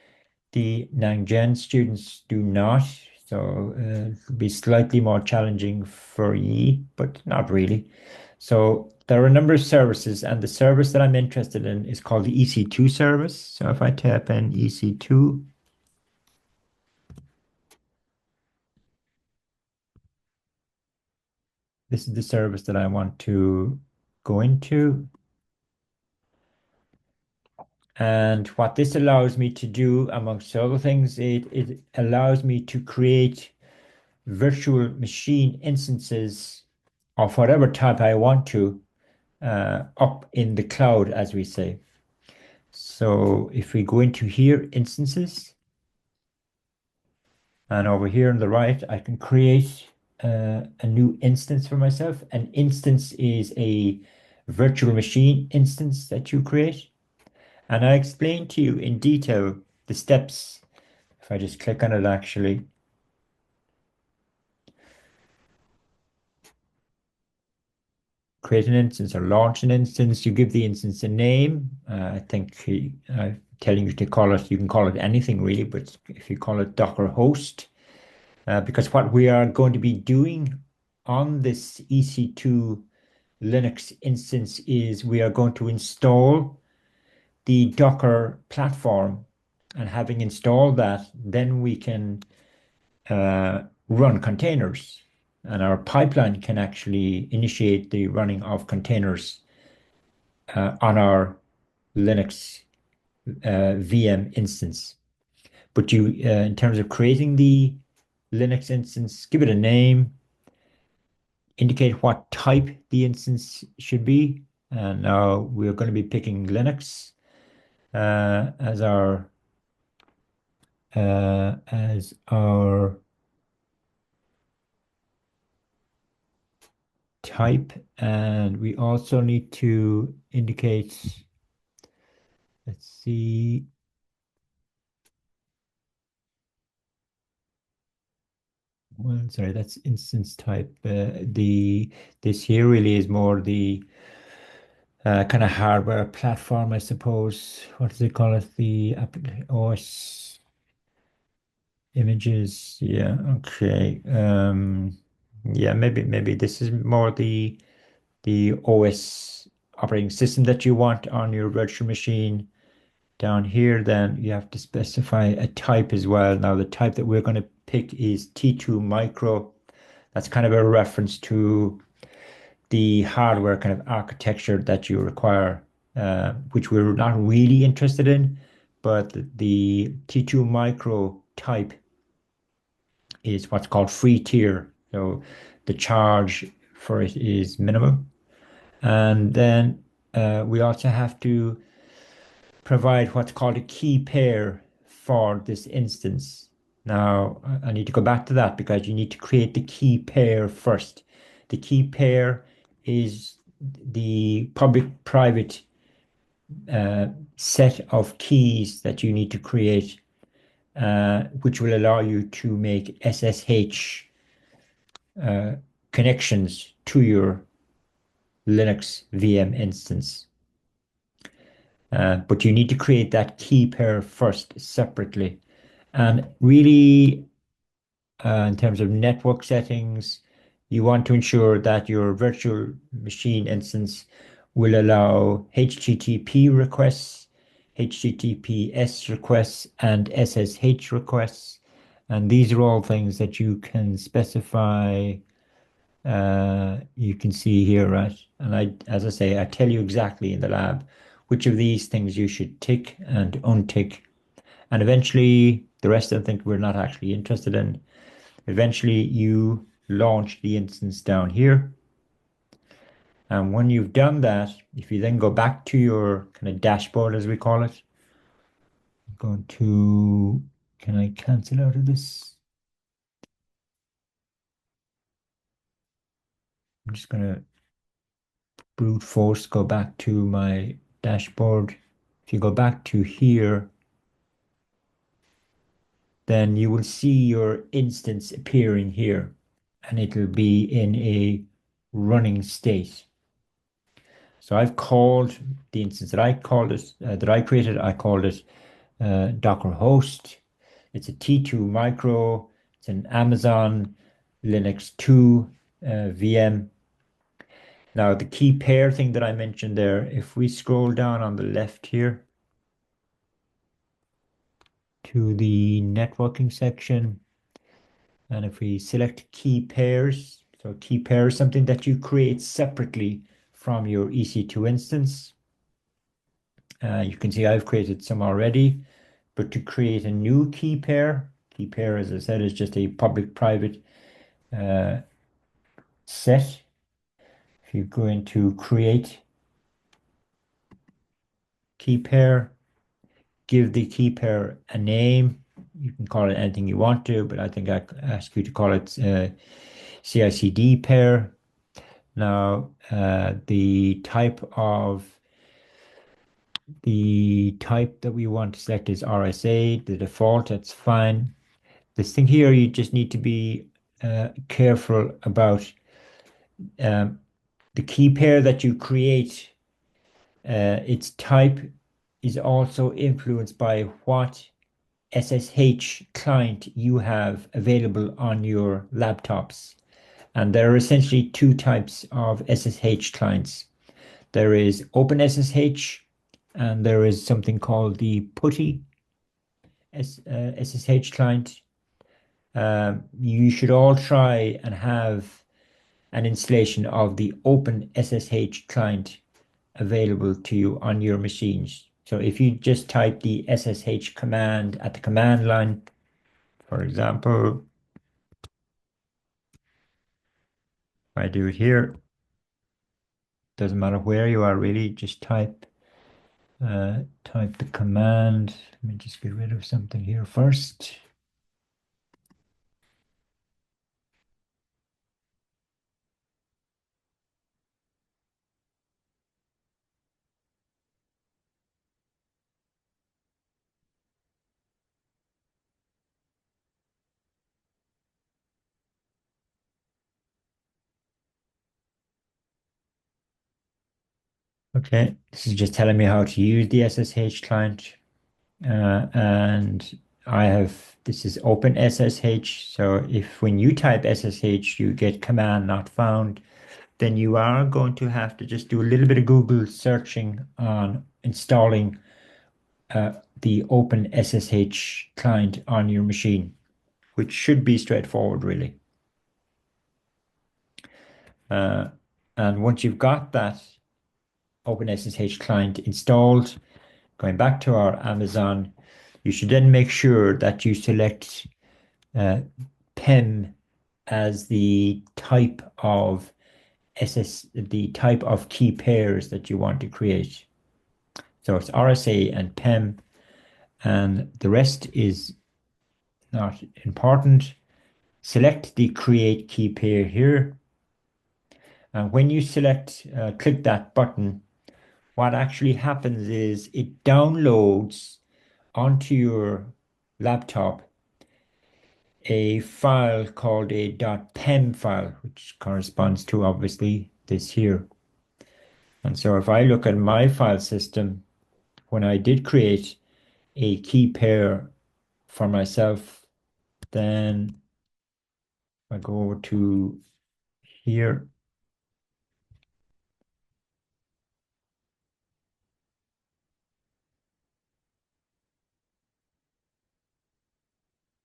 the Nangjen students do not. So it'll be slightly more challenging for ye, but not really. So there are a number of services, and the service that I'm interested in is called the EC2 service. So if I type in EC2, this is the service that I want to go into. And what this allows me to do, amongst other things, it allows me to create virtual machine instances of whatever type I want to up in the cloud, as we say. So if we go into here, instances, and over here on the right, I can create a new instance for myself. An instance is a virtual machine instance that you create. And I explained to you in detail the steps. If I just click on it, actually, create an instance or launch an instance, you give the instance a name. I think I'm telling you to call it, you can call it anything really, but if you call it Docker host, because what we are going to be doing on this EC2 Linux instance is we are going to install the Docker platform, and having installed that, then we can run containers, and our pipeline can actually initiate the running of containers on our Linux VM instance. But you, in terms of creating the Linux instance, give it a name, indicate what type the instance should be. And now we're going to be picking Linux as our type, and we also need to indicate, let's see, well, sorry, that's instance type. The this here really is more the kind of hardware platform, I suppose. What does it call it? The OS images. Yeah, okay. Yeah, maybe this is more the OS operating system that you want on your virtual machine. Down here, then you have to specify a type as well. Now, the type that we're going to pick is T2 micro. That's kind of a reference to the hardware kind of architecture that you require, which we're not really interested in. But the T2 micro type is what's called free tier. So the charge for it is minimal. And then we also have to provide what's called a key pair for this instance. Now, I need to go back to that because you need to create the key pair first. The key pair is the public-private set of keys that you need to create, which will allow you to make SSH connections to your Linux VM instance. But you need to create that key pair first separately. And really, in terms of network settings, you want to ensure that your virtual machine instance will allow HTTP requests, HTTPS requests, and SSH requests. And these are all things that you can specify. You can see here, right? And as I say, I tell you exactly in the lab which of these things you should tick and untick. And eventually, the rest I think we're not actually interested in. Eventually, you launch the instance down here. And when you've done that, if you then go back to your kind of dashboard, as we call it, I'm going to, can I cancel out of this? I'm just going to brute force go back to my dashboard. If you go back to here, then you will see your instance appearing here, and it'll be in a running state. So I've called the instance that I called it, that I created, I called it Docker host. It's a T2 micro. It's an Amazon Linux 2 VM. Now, the key pair thing that I mentioned there, if we scroll down on the left here to the networking section, and if we select key pairs, so key pair is something that you create separately from your EC2 instance. You can see I've created some already, but to create a new key pair, as I said, is just a public-private set. If you go into create key pair, give the key pair a name. You can call it anything you want to, but I think I ask you to call it CICD pair. Now, the type that we want to select is RSA, the default, that's fine. This thing here, you just need to be careful about um, the key pair that you create. Its type is also influenced by what SSH client you have available on your laptops. And there are essentially two types of SSH clients. There is OpenSSH, and there is something called the PuTTY SSH client. You should all try and have an installation of the OpenSSH client available to you on your machines. So if you just type the SSH command at the command line, for example, if I do it here, doesn't matter where you are really, just type the command. Let me just get rid of something here first. Okay, this is just telling me how to use the SSH client. And this is open SSH. So if when you type SSH, you get command not found, then you are going to have to just do a little bit of Google searching on installing the open SSH client on your machine, which should be straightforward, really. Uh, and once you've got that open SSH client installed, going back to our Amazon, you should then make sure that you select PEM as the type of the type of key pairs that you want to create. So it's RSA and PEM, and the rest is not important. Select the create key pair here. And when you click that button, what actually happens is it downloads onto your laptop a file called a .pem file, which corresponds to obviously this here. And so if I look at my file system, when I did create a key pair for myself, then I go over to here.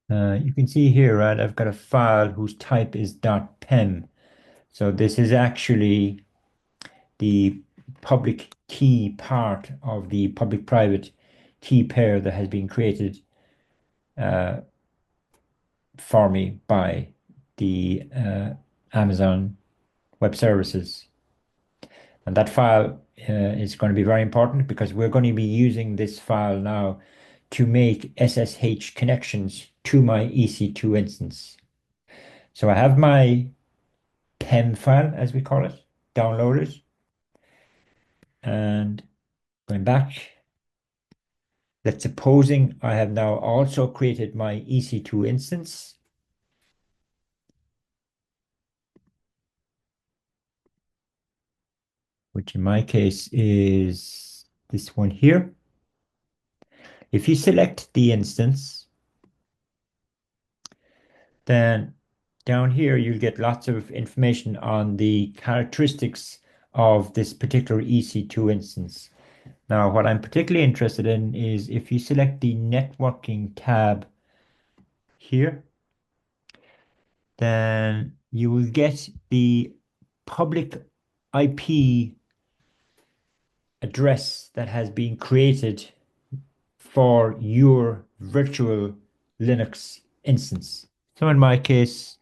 You can see here, right, I've got a file whose type is .pem. So this is actually the public key part of the public-private key pair that has been created uh, for me by the Amazon Web Services. And that file is going to be very important because we're going to be using this file now to make SSH connections to my EC2 instance. So I have my PEM file, as we call it, downloaded. And going back, let's supposing I have now also created my EC2 instance, which in my case is this one here. If you select the instance, then down here you'll get lots of information on the characteristics of this particular EC2 instance. Now, what I'm particularly interested in is if you select the networking tab here, then you will get the public IP address that has been created for your virtual Linux instance. So in my case,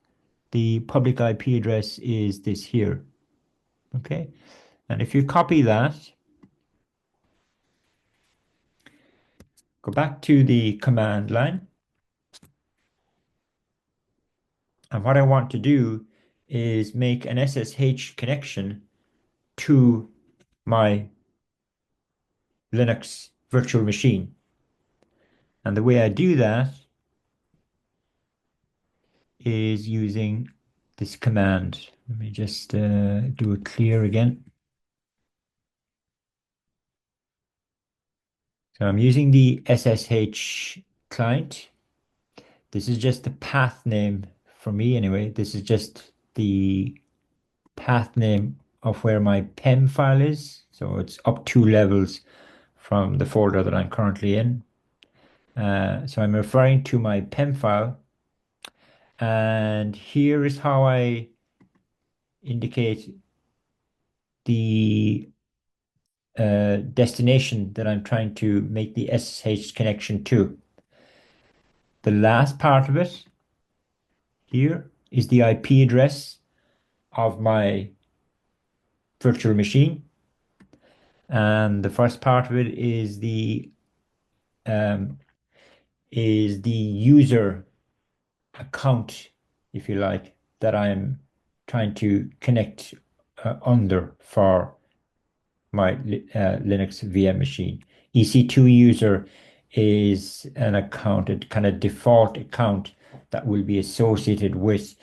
the public IP address is this here. Okay. And if you copy that, go back to the command line. And what I want to do is make an SSH connection to my Linux virtual machine. And the way I do that is using this command. Let me just do a clear again. So I'm using the SSH client. This is just the path name for me anyway. This is just the path name of where my PEM file is. So it's up 2 levels from the folder that I'm currently in. So I'm referring to my PEM file. And here is how I indicate the destination that I'm trying to make the SSH connection to. The last part of it here is the IP address of my virtual machine. And the first part of it um, is the user account, if you like, that I'm trying to connect under for my Linux VM machine. EC2 user is an account, a kind of default account that will be associated with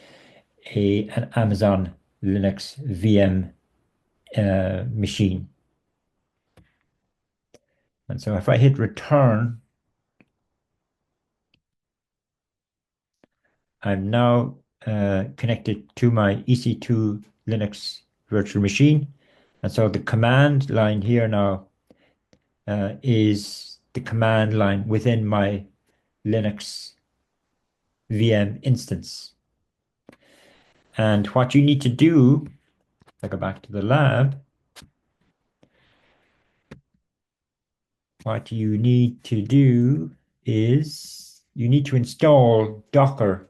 an Amazon Linux VM machine. And so if I hit return, I'm now connected to my EC2 Linux virtual machine. And so the command line here now is the command line within my Linux VM instance. And what you need to do, if I go back to the lab, what you need to do is you need to install Docker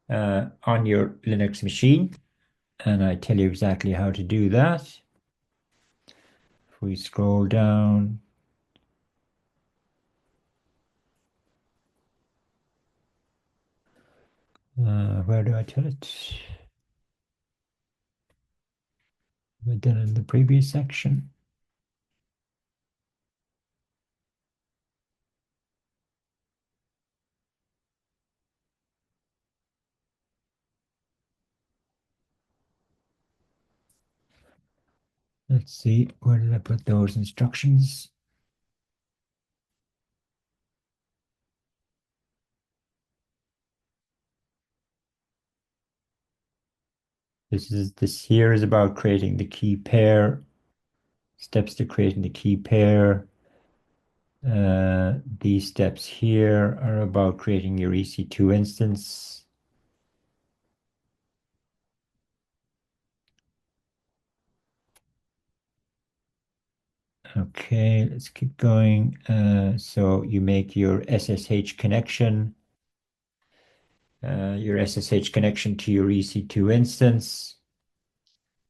on your Linux machine. And I tell you exactly how to do that. If we scroll down, where do I tell it? I did it in the previous section. Let's see, where did I put those instructions? This here is about creating the key pair, steps to creating the key pair. These steps here are about creating your EC2 instance. Okay, let's keep going. So you make your SSH connection to your EC2 instance.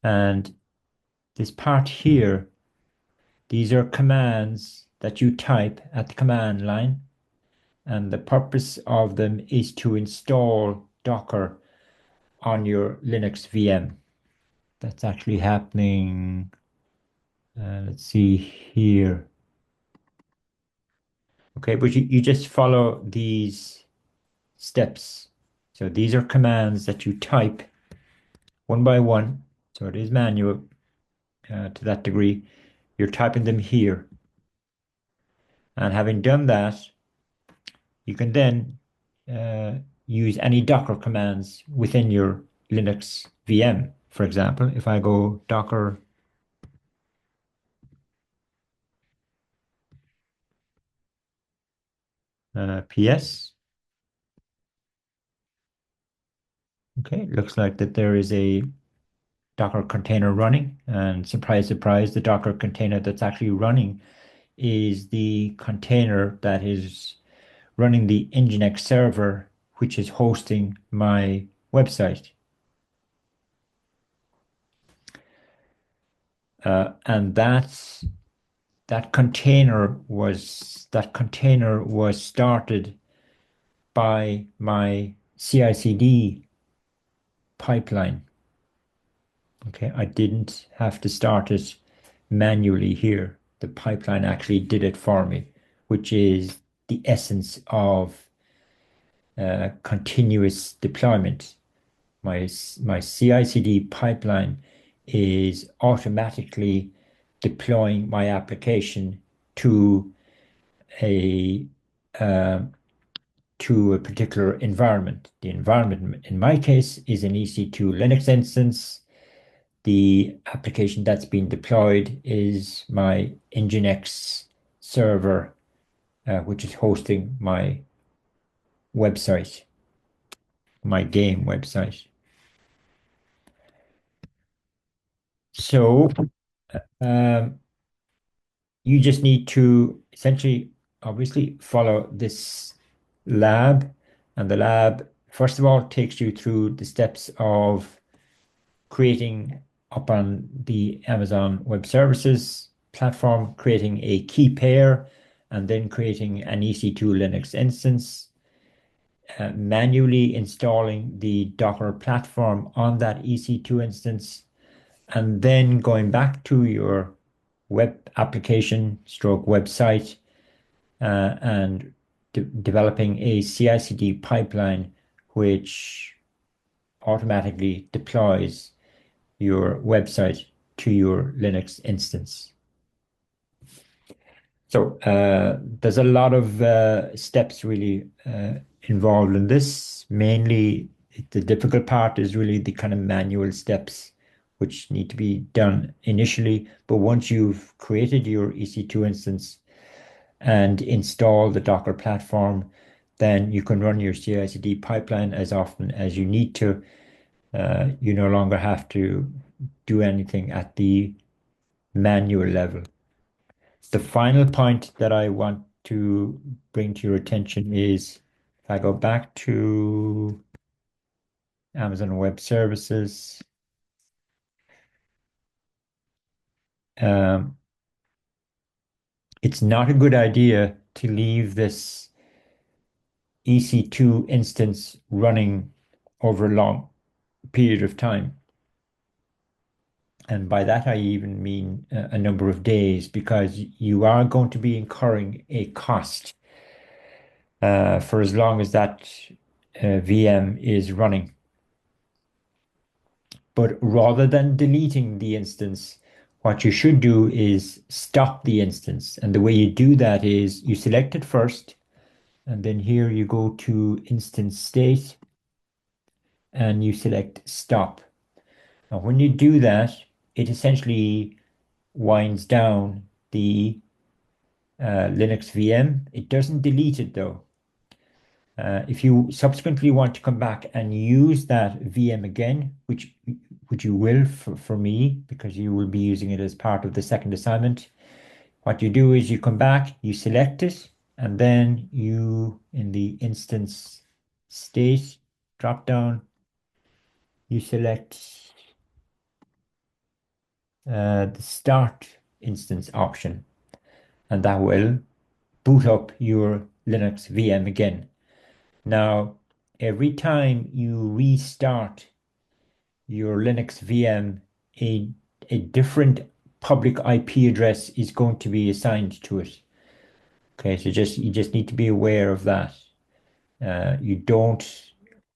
And this part here, these are commands that you type at the command line. And the purpose of them is to install Docker on your Linux VM. That's actually happening. Let's see here. Okay, but you just follow these steps. So these are commands that you type one by one. So it is manual to that degree. You're typing them here. And having done that, you can then use any Docker commands within your Linux VM. For example, if I go Docker PS, okay, looks like that there is a Docker container running. And surprise, surprise, the Docker container that's actually running is the container that is running the Nginx server, which is hosting my website. And that container was started by my CI/CD pipeline. Okay, I didn't have to start it manually here. The pipeline actually did it for me, which is the essence of continuous deployment. My CI/CD pipeline is automatically deploying my application to a uh, to a particular environment. The environment in my case is an EC2 Linux instance. The application that's been deployed is my Nginx server, which is hosting my website, my game website. So um, you just need to essentially, obviously, follow this lab. And the lab, first of all, takes you through the steps of creating up on the Amazon Web Services platform, creating a key pair, and then creating an EC2 Linux instance, manually installing the Docker platform on that EC2 instance, and then going back to your web application stroke website and developing a CI/CD pipeline which automatically deploys your website to your Linux instance. So there's a lot of steps really involved in this. Mainly, the difficult part is really the kind of manual steps which need to be done initially. But once you've created your EC2 instance and install the Docker platform, then you can run your CI/CD pipeline as often as you need to. You no longer have to do anything at the manual level. The final point that I want to bring to your attention is if I go back to Amazon Web Services, um, it's not a good idea to leave this EC2 instance running over a long period of time. And by that, I even mean a number of days, because you are going to be incurring a cost for as long as that VM is running. But rather than deleting the instance, what you should do is stop the instance. And the way you do that is you select it first, and then here you go to instance state and you select stop. Now, when you do that, it essentially winds down the Linux VM. It doesn't delete it though. If you subsequently want to come back and use that VM again, which you will for me, because you will be using it as part of the second assignment, what you do is you come back, you select it, and then you, in the instance state drop down, you select the start instance option, and that will boot up your Linux VM again. Now, every time you restart your Linux VM, a, a different public IP address is going to be assigned to it. Okay, so you just need to be aware of that. You don't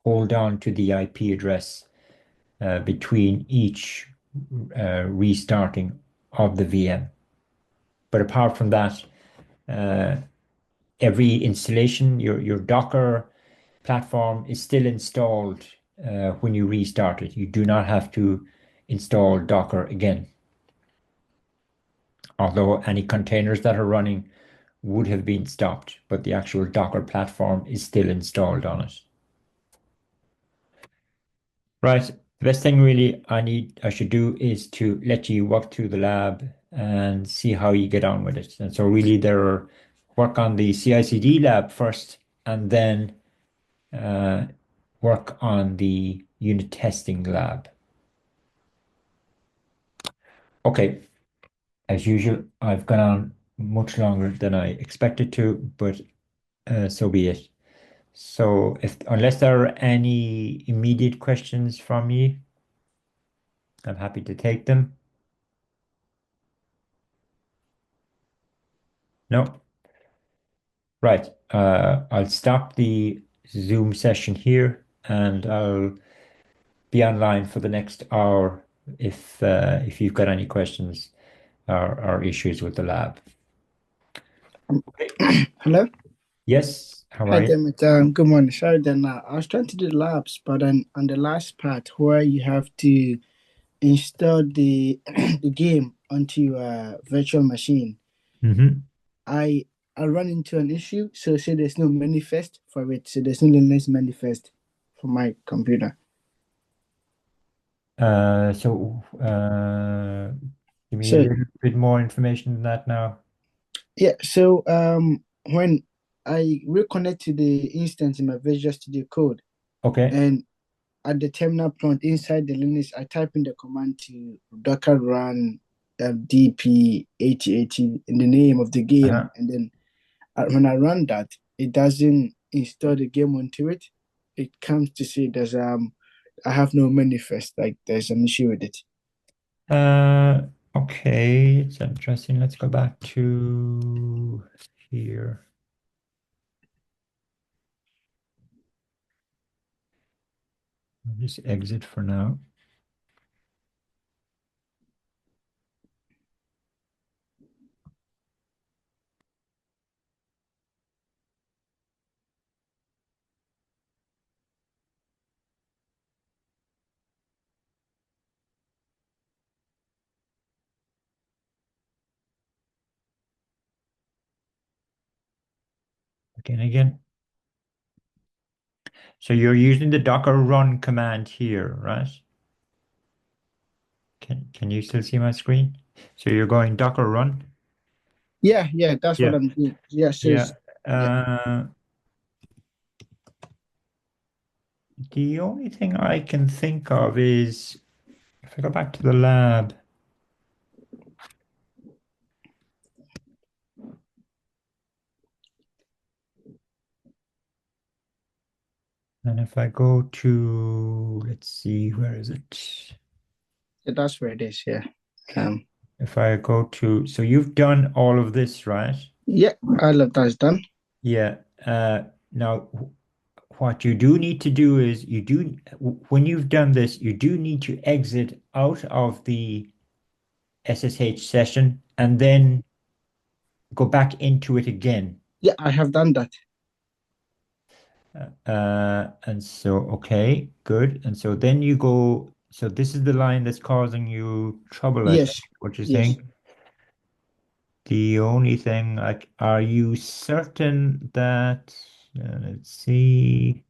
hold on to the IP address between each restarting of the VM. But apart from that, uh, every installation, your Docker platform is still installed when you restart it. You do not have to install Docker again, although any containers that are running would have been stopped, but the actual Docker platform is still installed on it. Right. The best thing really I should do is to let you walk through the lab and see how you get on with it. And so really work on the CI/CD lab first and then uh, work on the unit testing lab. Okay, as usual, I've gone on much longer than I expected to, but so be it. So if unless there are any immediate questions from you, I'm happy to take them. No? Right. I'll stop the Zoom session here and I'll be online for the next hour if you've got any questions or issues with the lab. Um, Okay. Hello? Yes, how Hi are you? there, mate. Good morning. Sorry, then I was trying to do the labs, but then on the last part where you have to install the the game onto your virtual machine, Mm-hmm. I I run into an issue. So say there's no manifest for it. So there's no Linux manifest for my computer. Give me a So little bit more information than that now. yeah, so when I reconnect to the instance in my Visual Studio Code, Okay. and at the terminal prompt inside the Linux, I type in the command to docker run dp 8080 in the name of the game, Uh-huh. and then when I run that, it doesn't install the game onto it. It comes to say I have no manifest, like there's an issue with it. Uh, okay, it's interesting. Let's go back to here. I'll just exit for now. Again. So you're using the docker run command here, right? Can you still see my screen? So you're going docker run? Yeah, that's what Yeah. I'm doing. Yeah, so Yeah. yeah, Uh, the only thing I can think of is if I go back to the lab and if I go to, let's see, where is it? that's where it is. Yeah, Okay. um, If I go to, so you've done all of this, right? yeah, all of that's done. Yeah. Now, what you do need to do is when you've done this, you do need to exit out of the SSH session and then go back into it again. Yeah, I have done that. And so, okay, good. And so then you go, so this is the line that's causing you trouble, I think, Yes, what you yes. think. The only thing, like, are you certain that, let's see.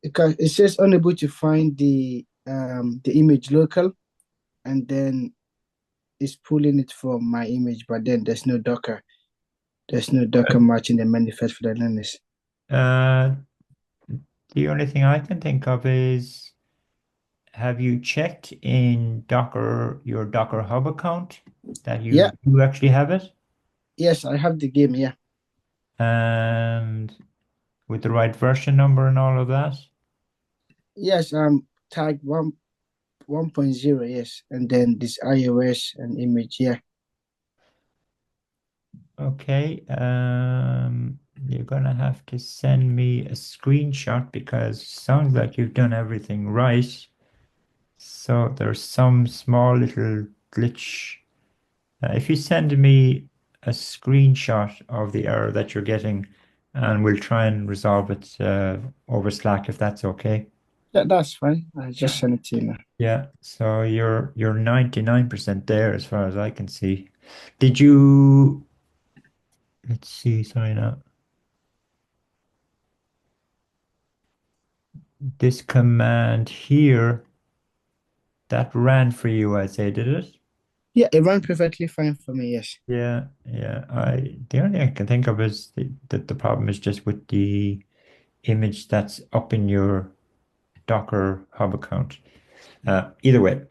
Because it says unable to find the image local, and then it's pulling it from my image, but then there's no Docker. There's no Docker matching the manifest for the Linux. Uh, the only thing I can think of is, have you checked in Docker, your Docker Hub account that Yeah, you actually have it? yes, I have the game. Yeah, And with the right version number and all of that? yes. Tag 1.0. Yes, and then this iOS and image. Yeah, Okay, you're gonna have to send me a screenshot because sounds like you've done everything right. So there's some small little glitch. If you send me a screenshot of the error that you're getting, and we'll try and resolve it over Slack if that's okay. yeah, that's fine. I just Yeah. sent it to you now. Yeah, so you're 99% there as far as I can see. Did you, let's see, sorry now. This command here that ran for you, I'd say, did it? Yeah, it ran perfectly fine for me. Yes. Yeah, yeah. The only thing I can think of is that the problem is just with the image that's up in your Docker Hub account. Either way,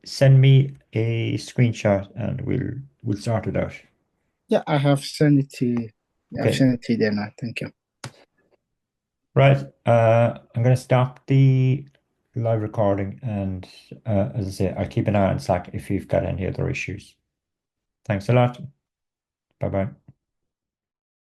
send me a screenshot and we'll sort it out. Yeah, I have sent it to you. I've Okay, sent it to you there now. Thank you. right. I'm gonna stop the live recording and as I say, I'll keep an eye on Slack if you've got any other issues. Thanks a lot. Bye bye.